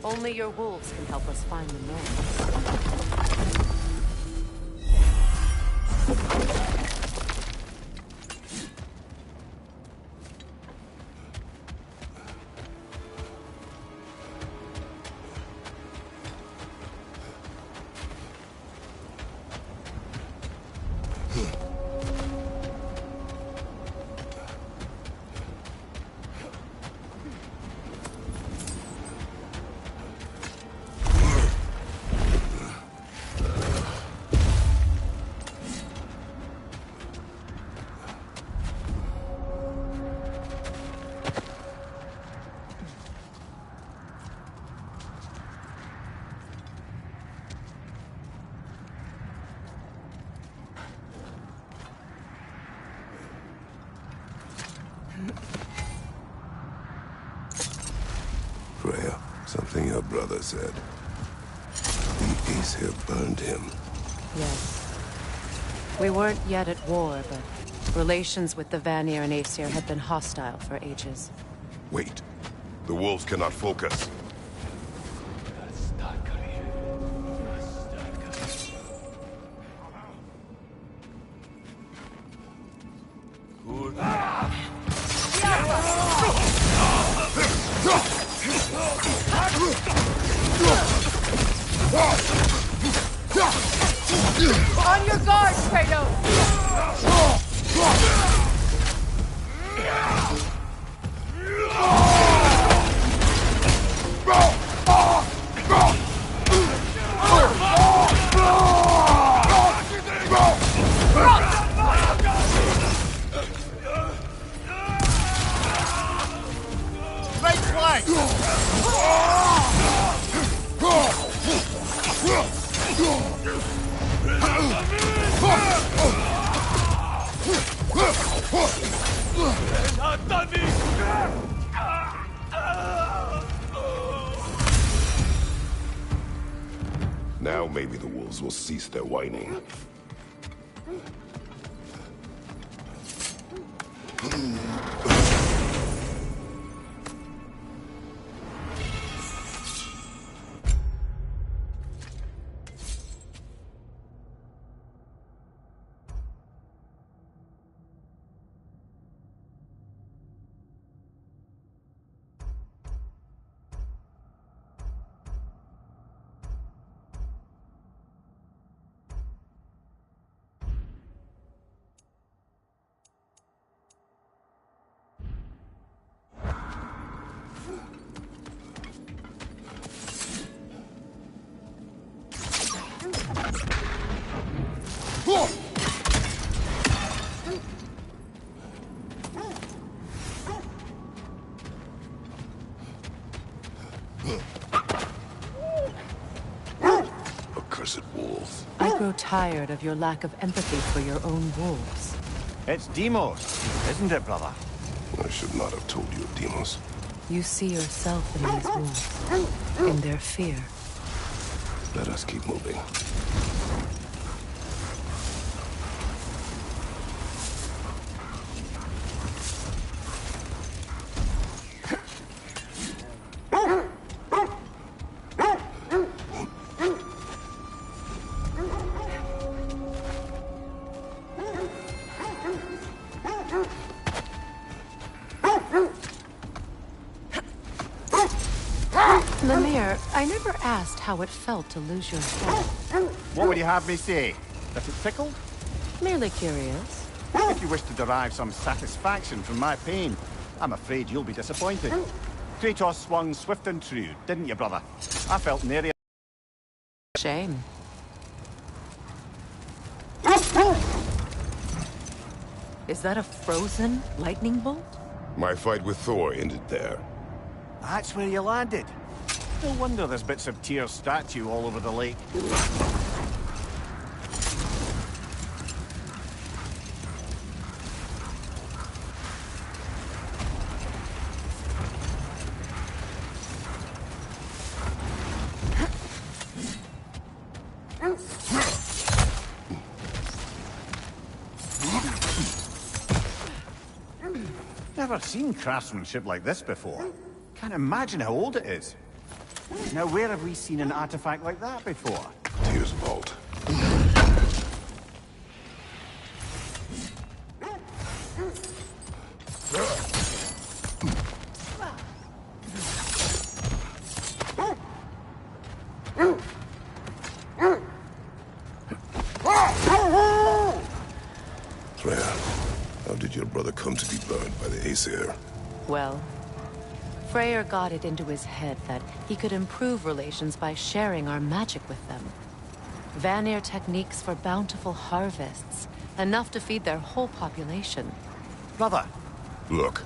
S8: Only your wolves can help us find the noise.
S12: her brother said. The Aesir burned him.
S8: Yes. We weren't yet at war, but relations with the Vanir and Aesir had been hostile for ages.
S12: Wait. The wolves cannot focus.
S13: On your guard, Kratos!
S7: Right flank!
S12: Now maybe the wolves will cease their whining. Accursed wolves.
S8: I grow tired of your lack of empathy for your own wolves.
S7: It's Demos, isn't it, brother?
S12: I should not have told you of Demos.
S8: You see yourself in these wolves, in their fear.
S12: Let us keep moving.
S8: Lemire, I never asked how it felt to lose your head.
S7: What would you have me say? That it tickled?
S8: Merely curious.
S7: If you wish to derive some satisfaction from my pain, I'm afraid you'll be disappointed. Kratos swung swift and true, didn't you, brother? I felt nary a...
S8: Shame. Is that a frozen lightning bolt?
S12: My fight with Thor ended there.
S7: That's where you landed. No wonder there's bits of Tyr's statue all over the lake. Never seen craftsmanship like this before. Can't imagine how old it is. Now, where have we seen an artifact like that before?
S12: Tyr's vault. Freya, how did your brother come to be burned by the Aesir?
S8: Well, Freyr got it into his head that he could improve relations by sharing our magic with them. Vanir techniques for bountiful harvests, enough to feed their whole population.
S7: Brother!
S12: Look.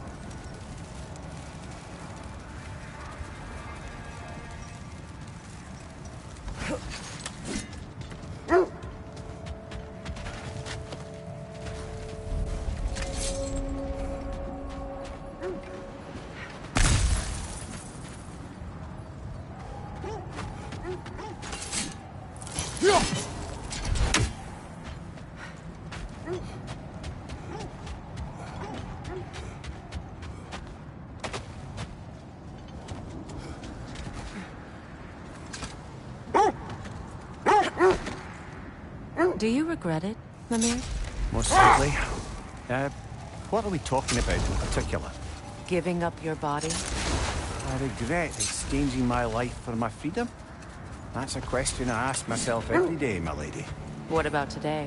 S8: Do you regret it, Mimir?
S7: Most likely. What are we talking about in particular?
S8: Giving up your body?
S7: I regret exchanging my life for my freedom? That's a question I ask myself every day, my lady.
S8: What about today?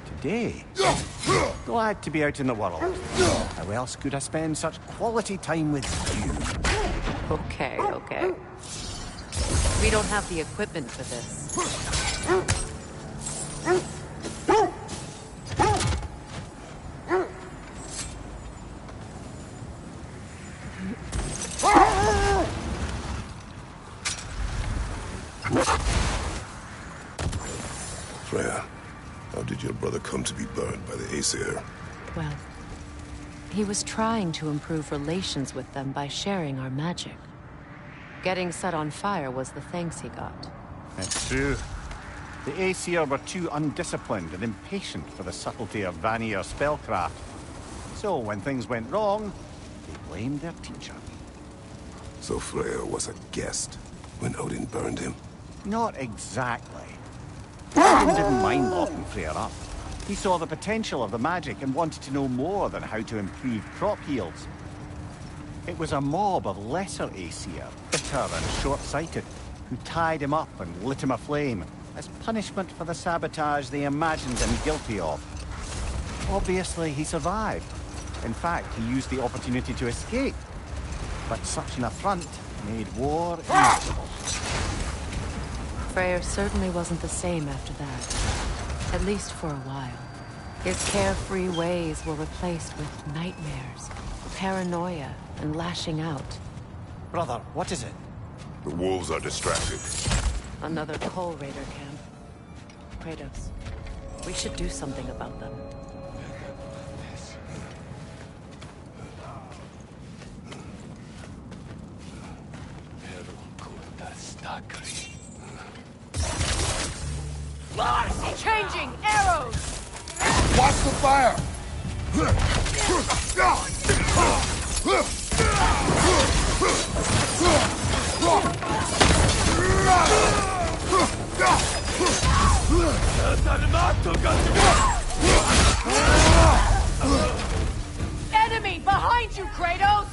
S7: Today? Glad to be out in the world. How else could I spend such quality time with you?
S8: Okay, okay. We don't have the equipment for this.
S12: Freya, how did your brother come to be burned by the Aesir?
S8: Well, he was trying to improve relations with them by sharing our magic. Getting set on fire was the thanks he got.
S7: That's true. The Aesir were too undisciplined and impatient for the subtlety of Vanir spellcraft. So when things went wrong, they blamed their teacher.
S12: So Freya was a guest when Odin burned him?
S7: Not exactly. Odin didn't mind locking Freya up. He saw the potential of the magic and wanted to know more than how to improve crop yields. It was a mob of lesser Aesir, bitter and short-sighted, who tied him up and lit him aflame as punishment for the sabotage they imagined him guilty of. Obviously, he survived. In fact, he used the opportunity to escape. But such an affront made war inevitable.
S8: Freyr certainly wasn't the same after that. At least for a while. His carefree ways were replaced with nightmares, paranoia, and lashing out.
S7: Brother, what is it?
S12: The wolves are distracted.
S8: Another Coal Raider camp. Kratos, we should do something about them.
S13: Changing arrows!
S10: Watch the fire!
S13: Enemy behind you, Kratos!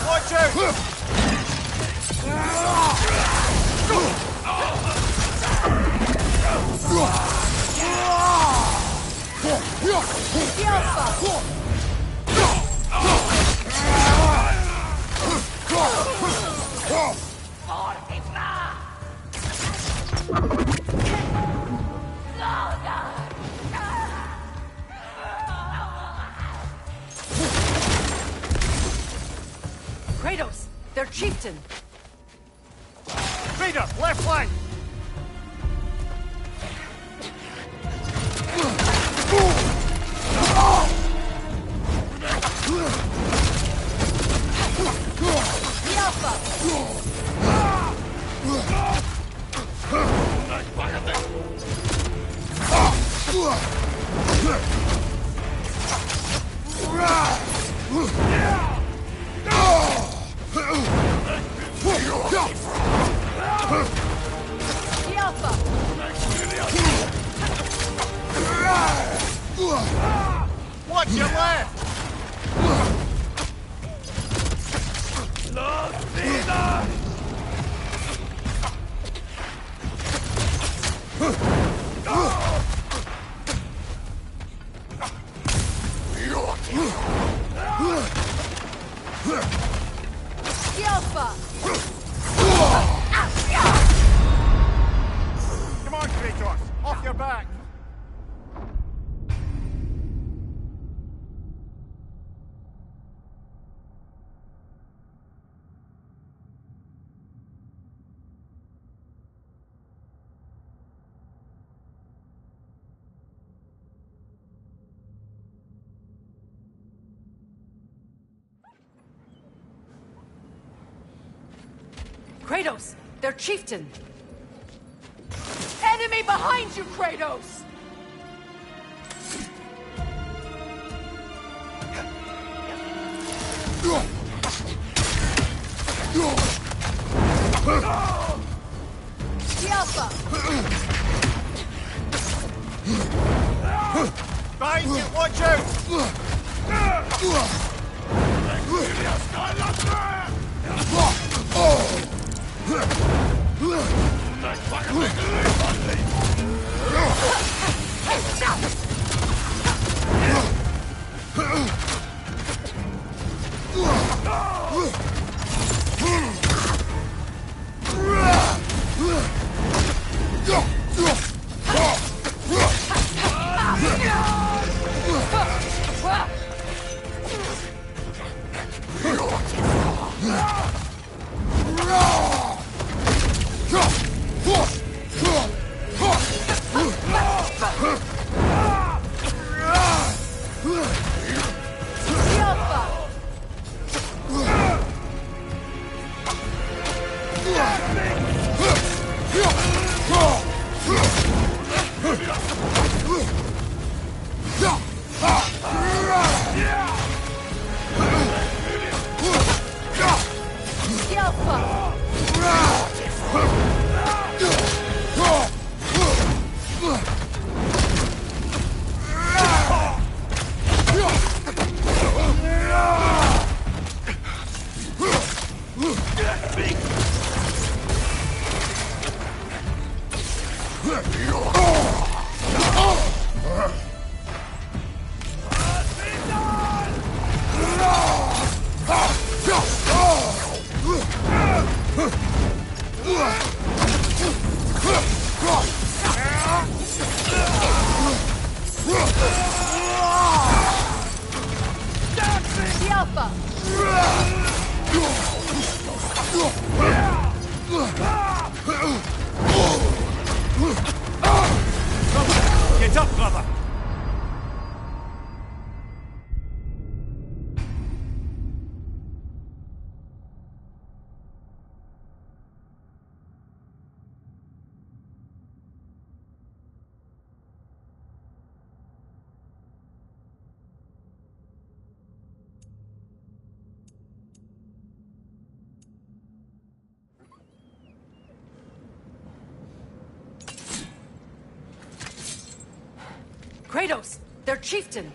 S7: Watch out!
S8: Kratos! Their chieftain!
S7: Vader, left flank! Watch your left! Come on, Kratos! Off your back!
S13: Kratos! Their chieftain! Enemy behind you, Kratos! The Alpha!
S7: Right, watch out!
S10: Get up, brother!
S13: Kratos! Their chieftain!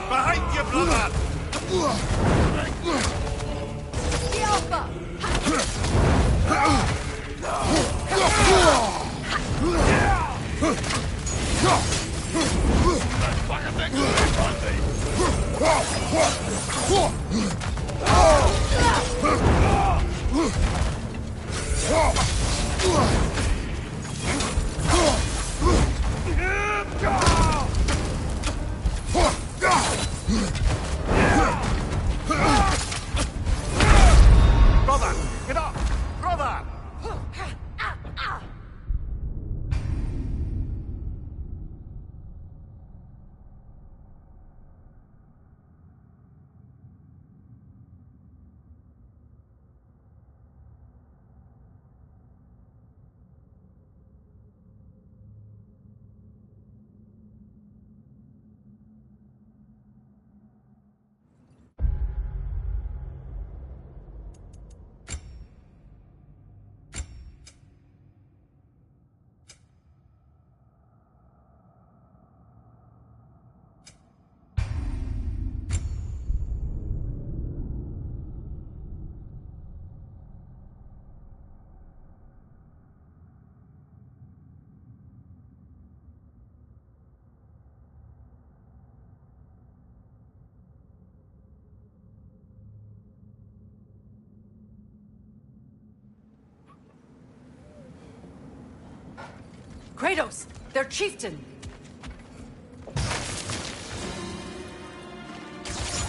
S10: Behind you, brother!
S13: The Alpha!
S10: Brother! Get up! Brother!
S13: Kratos! Their chieftain!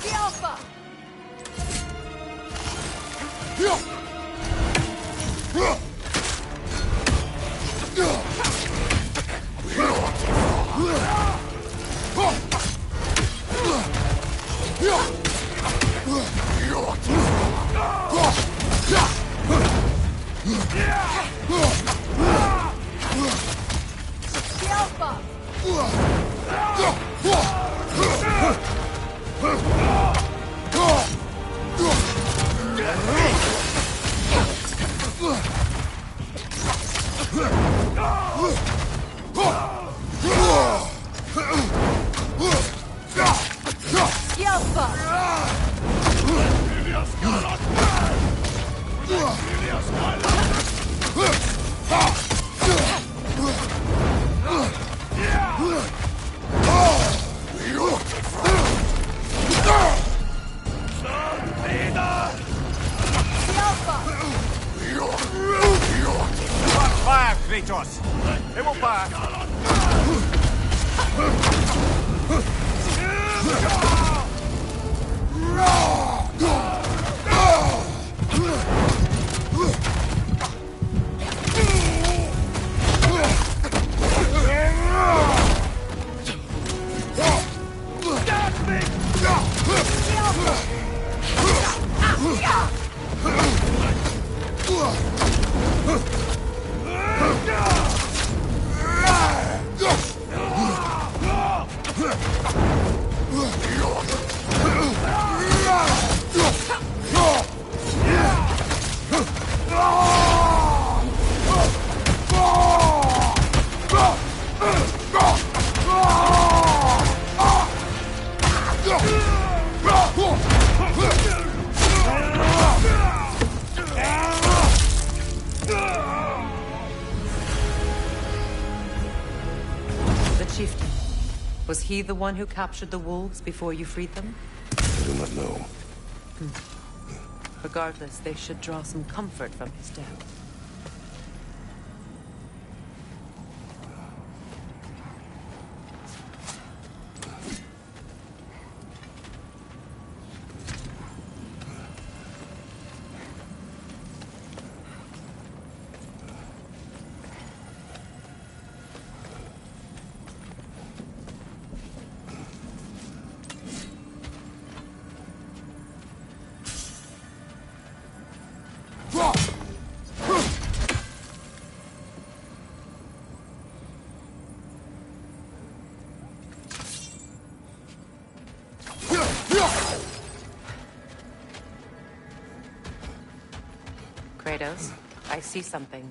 S13: The Alpha!
S7: Fire, Kratos! It will fire!
S8: Chieftain. Was he the one who captured the wolves before you freed them?
S12: I do not know.
S8: Regardless, they should draw some comfort from his death. Kratos, I see something.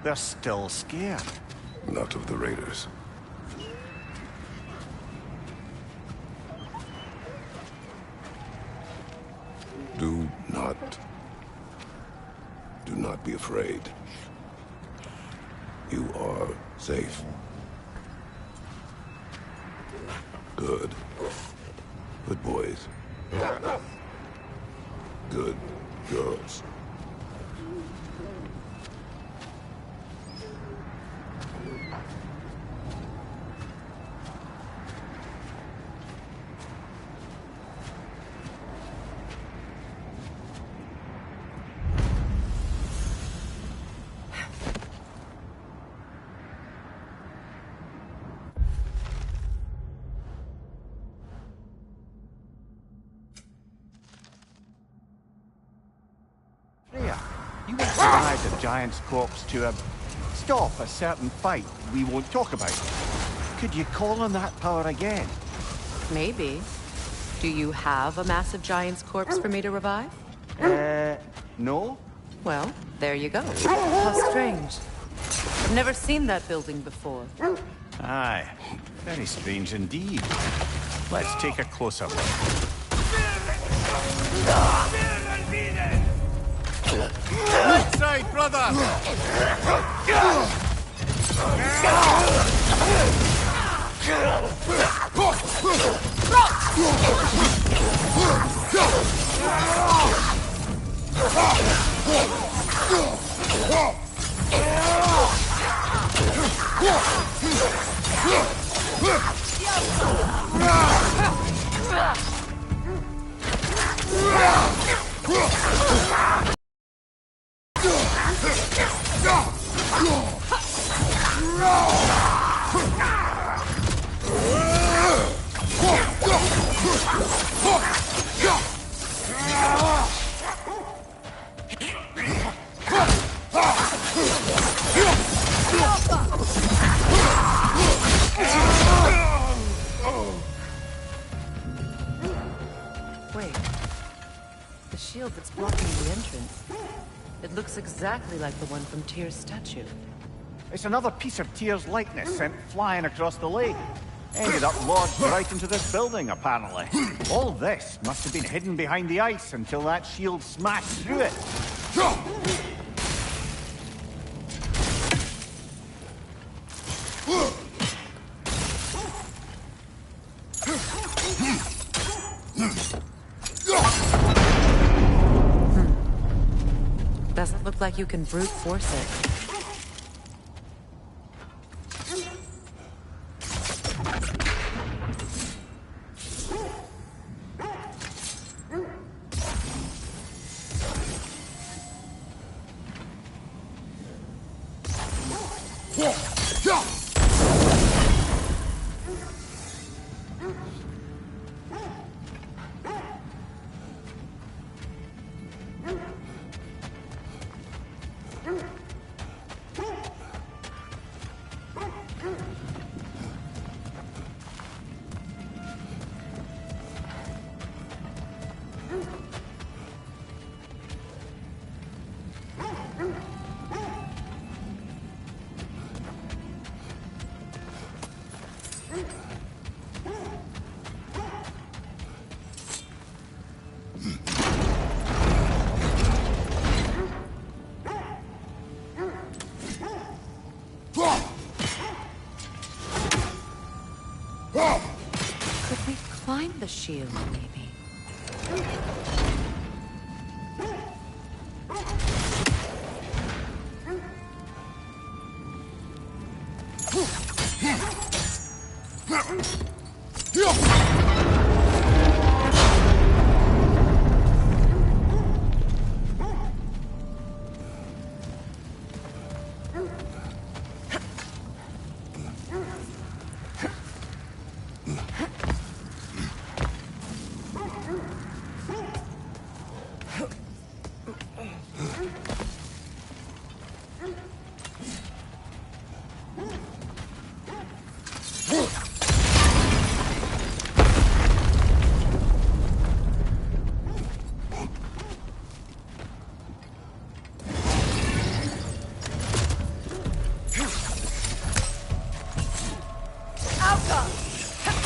S7: They're still scared.
S12: Not of the raiders. Do not be afraid. You are safe. Good. Good boys. Good girls.
S7: You won't drive the giant's corpse to stop a certain fight we won't talk about. Could you call on that power again?
S8: Maybe. Do you have a massive giant's corpse for me to revive?
S7: No?
S8: Well, there you go. How strange. I've never seen that building before.
S7: Aye. Very strange indeed. Let's take a closer look. Inside, brother!
S8: Wait. The shield that's blocking the entrance. It looks exactly like the one from Tyr's statue.
S7: It's another piece of Tyr's likeness sent flying across the lake. Ended up lodged right into this building, apparently. All this must have been hidden behind the ice until that shield smashed through it.
S8: Doesn't look like you can brute force it. Could we climb the shield, maybe?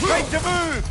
S7: Right to move!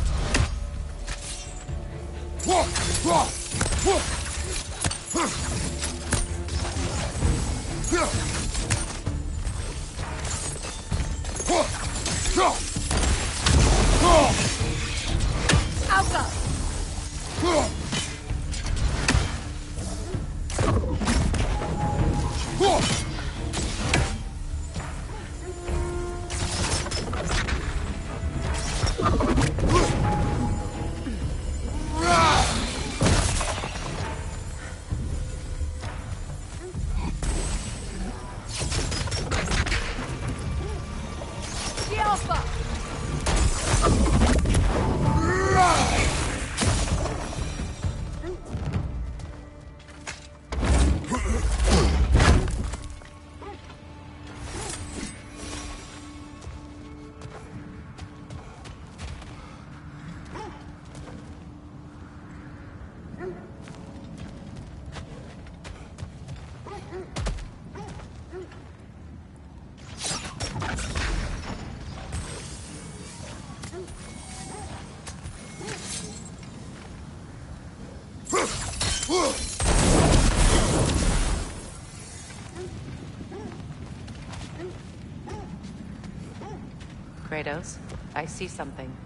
S8: Kratos, I see something.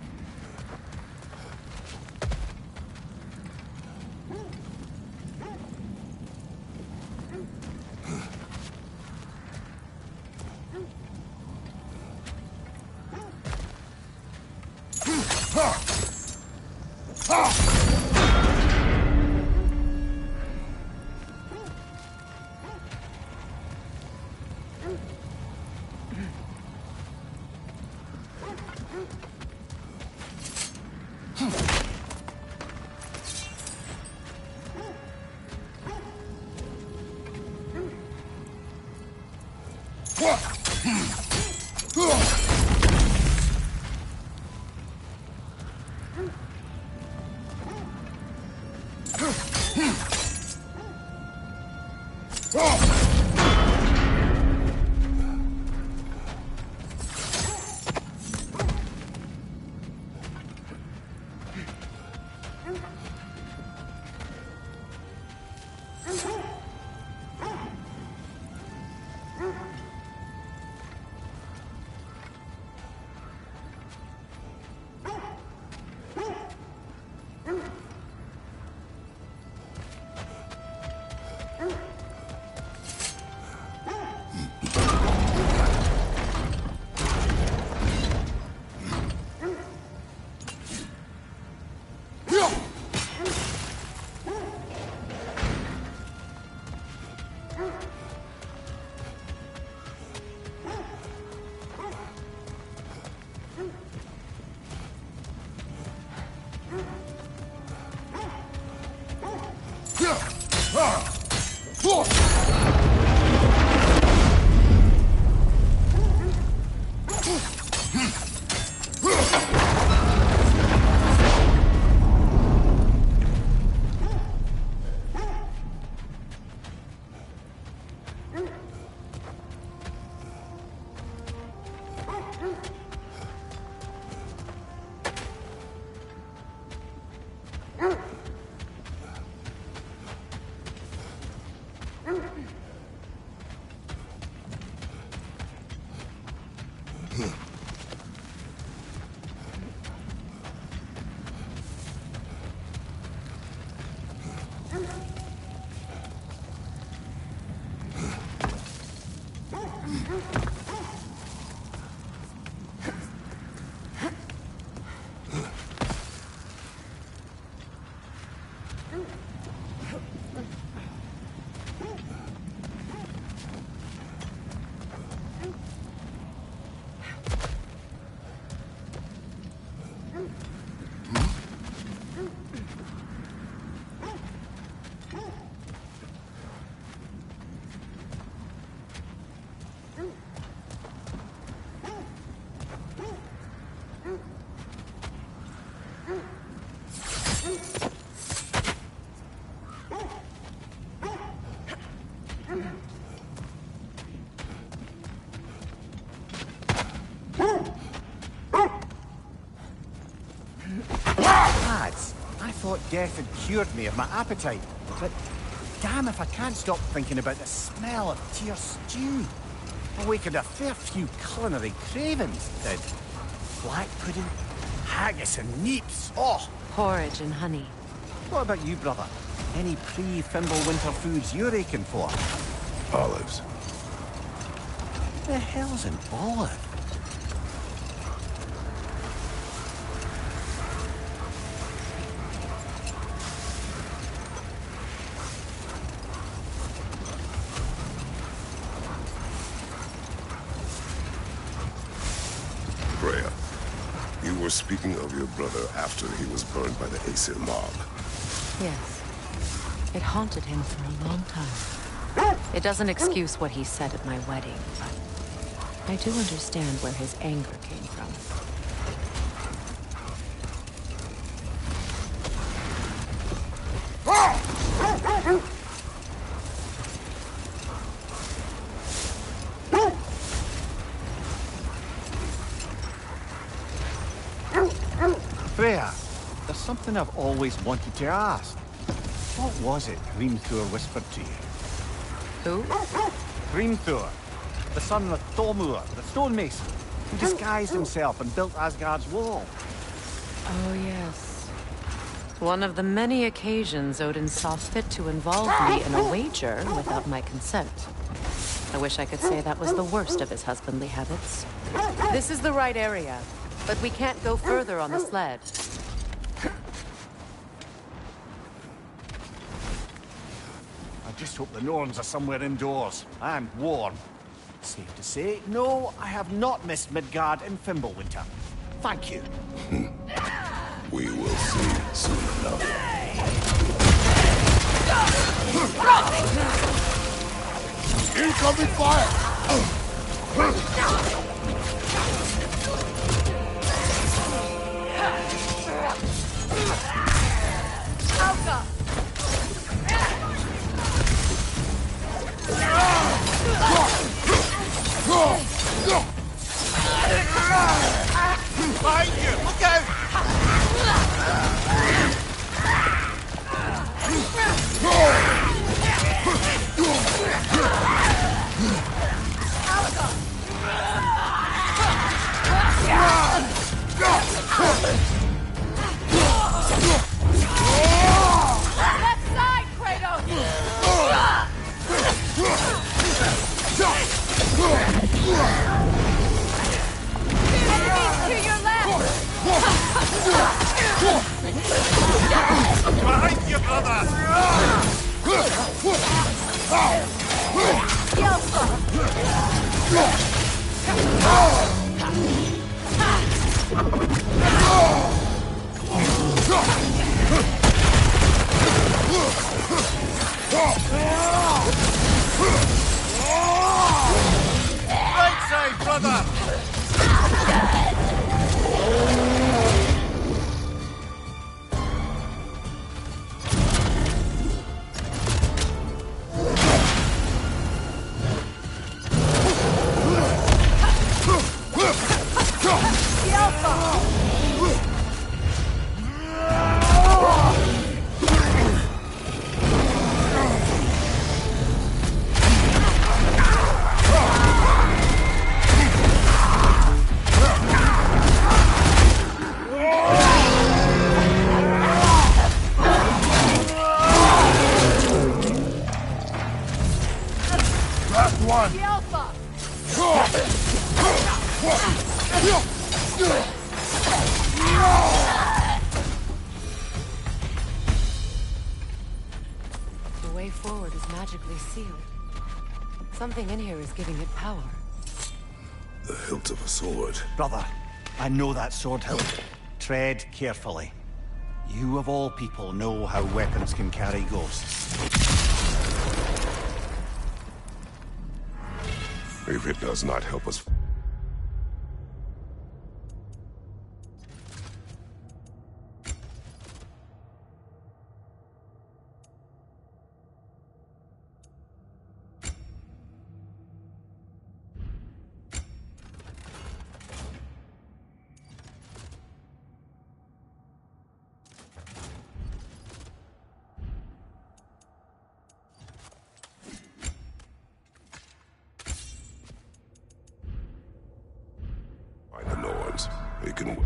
S7: Death had cured me of my appetite, but damn if I can't stop thinking about the smell of tear stew. Awakened a fair few culinary cravings, did. Black pudding, haggis and neeps, oh!
S8: Porridge and honey.
S7: What about you, brother? Any pre-Fimbulwinter foods you're aching for?
S12: Olives.
S7: The hell's an olive?
S12: Speaking of your brother after he was burned by the Aesir mob.
S8: Yes. It haunted him for a long time. It doesn't excuse what he said at my wedding, but I do understand where his anger came from.
S7: Freya, there's something I've always wanted to ask. What was it Hrimthur whispered to you?
S8: Who?
S7: Hrimthur, the son of Thormur, the stonemason. He disguised himself and built Asgard's wall.
S8: Oh, yes. One of the many occasions Odin saw fit to involve me in a wager without my consent. I wish I could say that was the worst of his husbandly habits. This is the right area, but we can't go further on the sled.
S7: I just hope the Norns are somewhere indoors and warm. Safe to say, no, I have not missed Midgard in Fimbulwinter. Thank you.
S12: We will see soon enough.
S3: Incoming fire!
S13: Alka!
S7: Behind you! Look out!
S13: Left side, Kratos! Enemies to your left!
S7: Behind you, brother! Right side, brother!
S3: Last one!
S13: The Alpha!
S8: The way forward is magically sealed. Something in here is giving it power.
S12: The hilt of a sword.
S7: Brother, I know that sword hilt. Tread carefully. You of all people know how weapons can carry ghosts.
S12: If it does not help us... by the Norns, they can...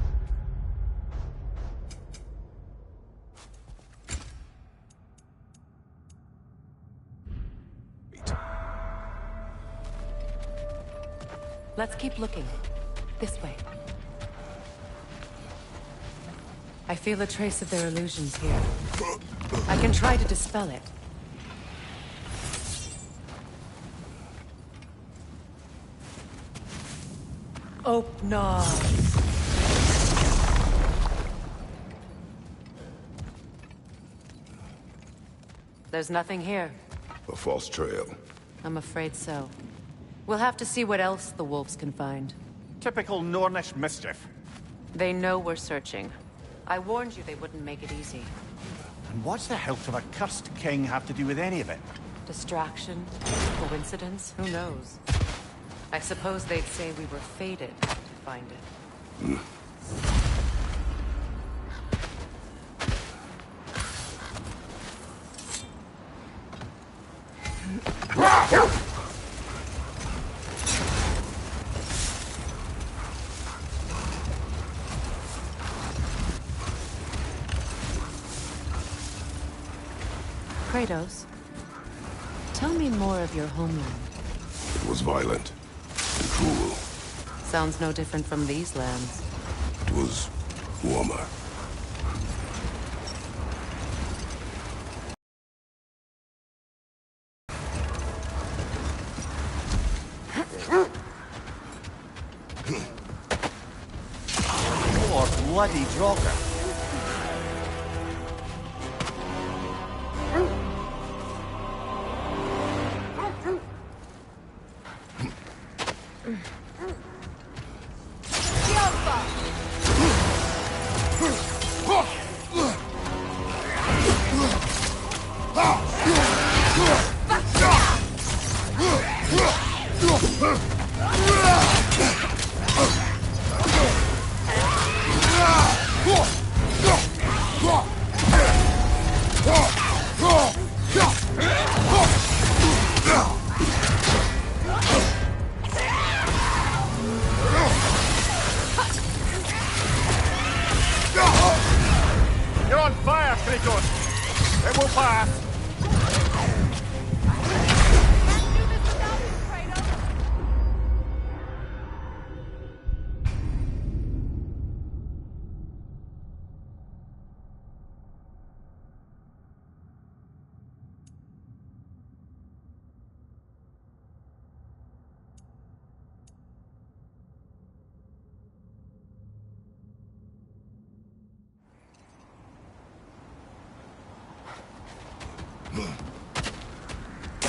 S8: Let's keep looking. This way. I feel a trace of their illusions here. I can try to dispel it. Opna. There's nothing here.
S12: A false trail.
S8: I'm afraid so. We'll have to see what else the wolves can find.
S7: Typical Nornish mischief.
S8: They know we're searching. I warned you they wouldn't make it easy.
S7: And what's the hilt of a cursed king have to do with any of it?
S8: Distraction? Coincidence? Who knows? I suppose they'd say we were fated to find it. Kratos, tell me more of your homeland.
S12: It was violent and cruel.
S8: Sounds no different from these lands.
S12: It was warmer.
S11: Poor bloody Joker.
S10: You're on fire, Kratos! It will pass!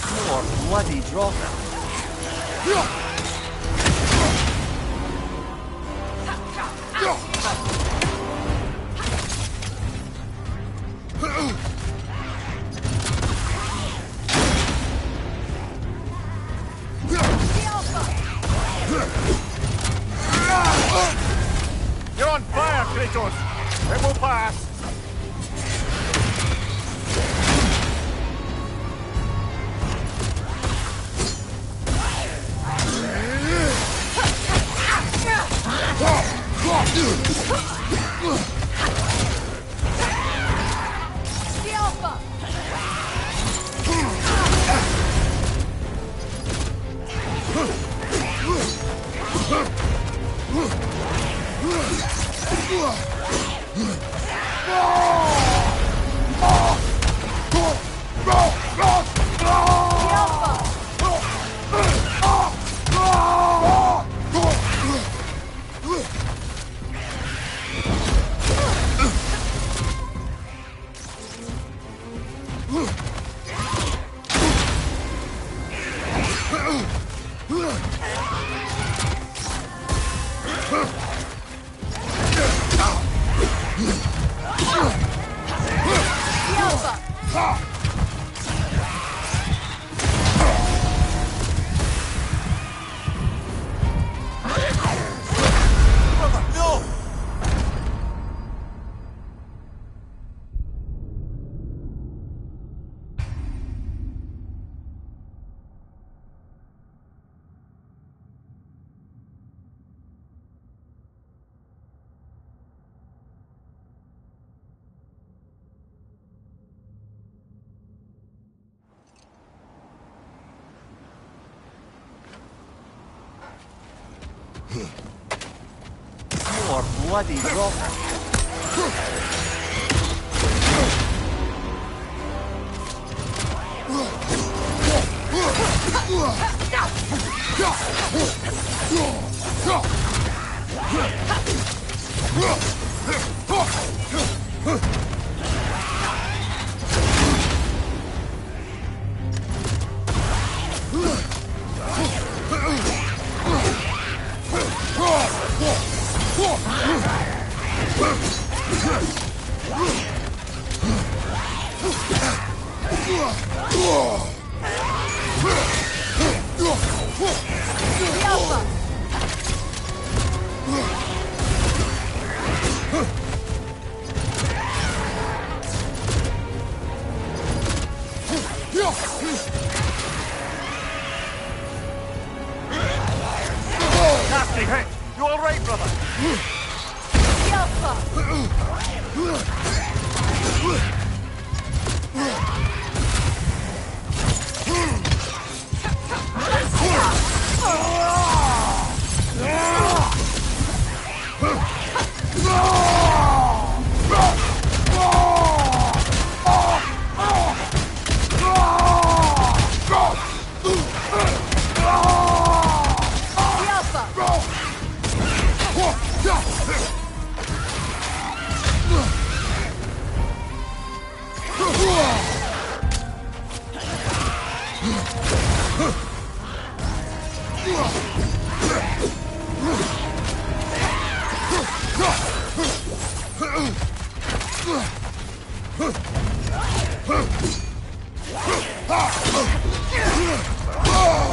S11: Poor bloody Joker.
S10: You're on fire, Kratos! It will pass!
S11: Poor bloody Joker.
S10: Nasty hit! You all right, brother?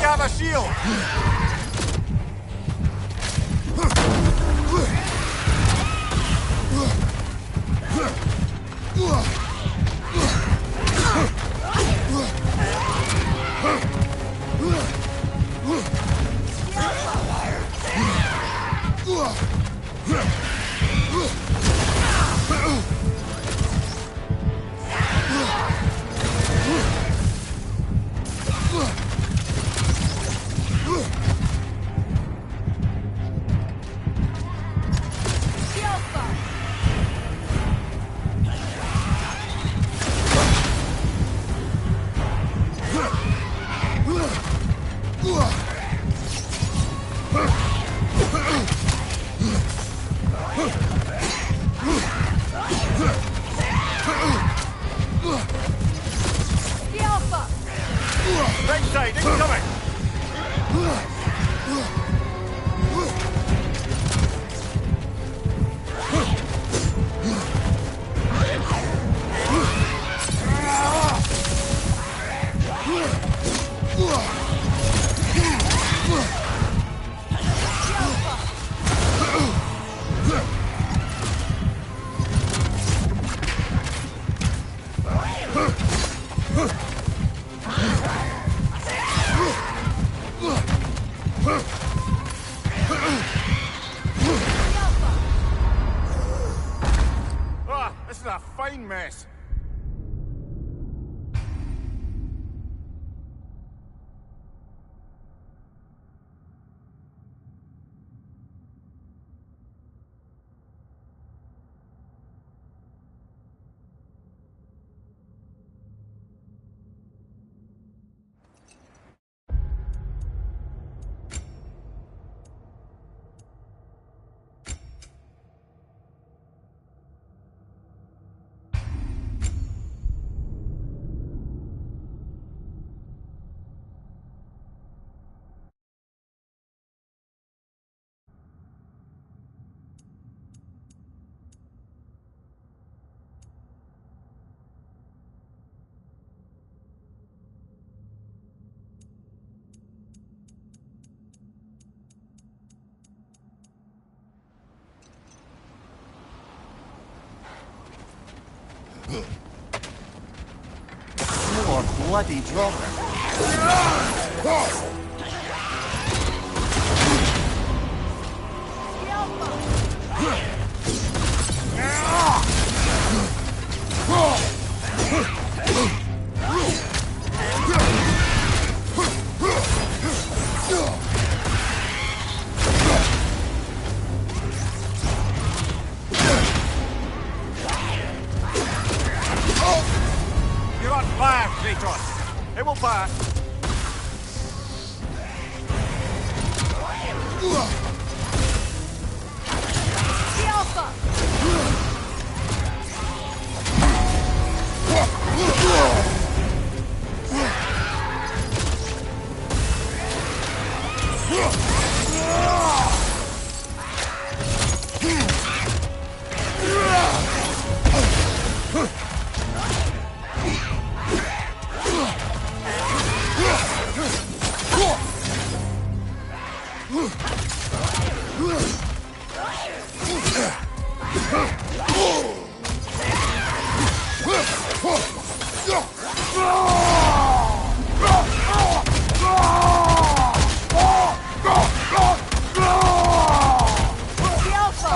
S14: Gather shield!
S10: Ringside, incoming! This is a fine mess.
S14: More bloody dropper.
S10: You're on fire, Kratos. It will pass.
S13: The Alpha! The Alpha!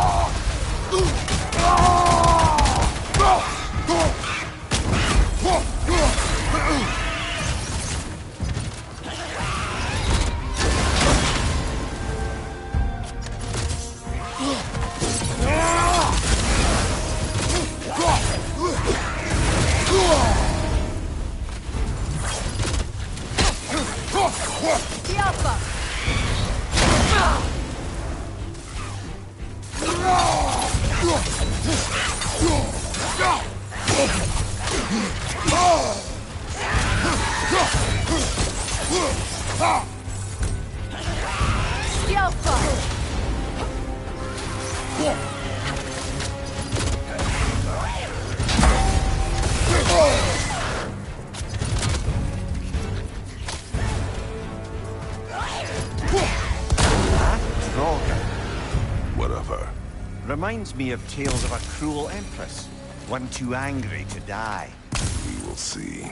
S13: The Alpha!
S7: reminds me of tales of a cruel empress, one too angry to die.
S12: We will see.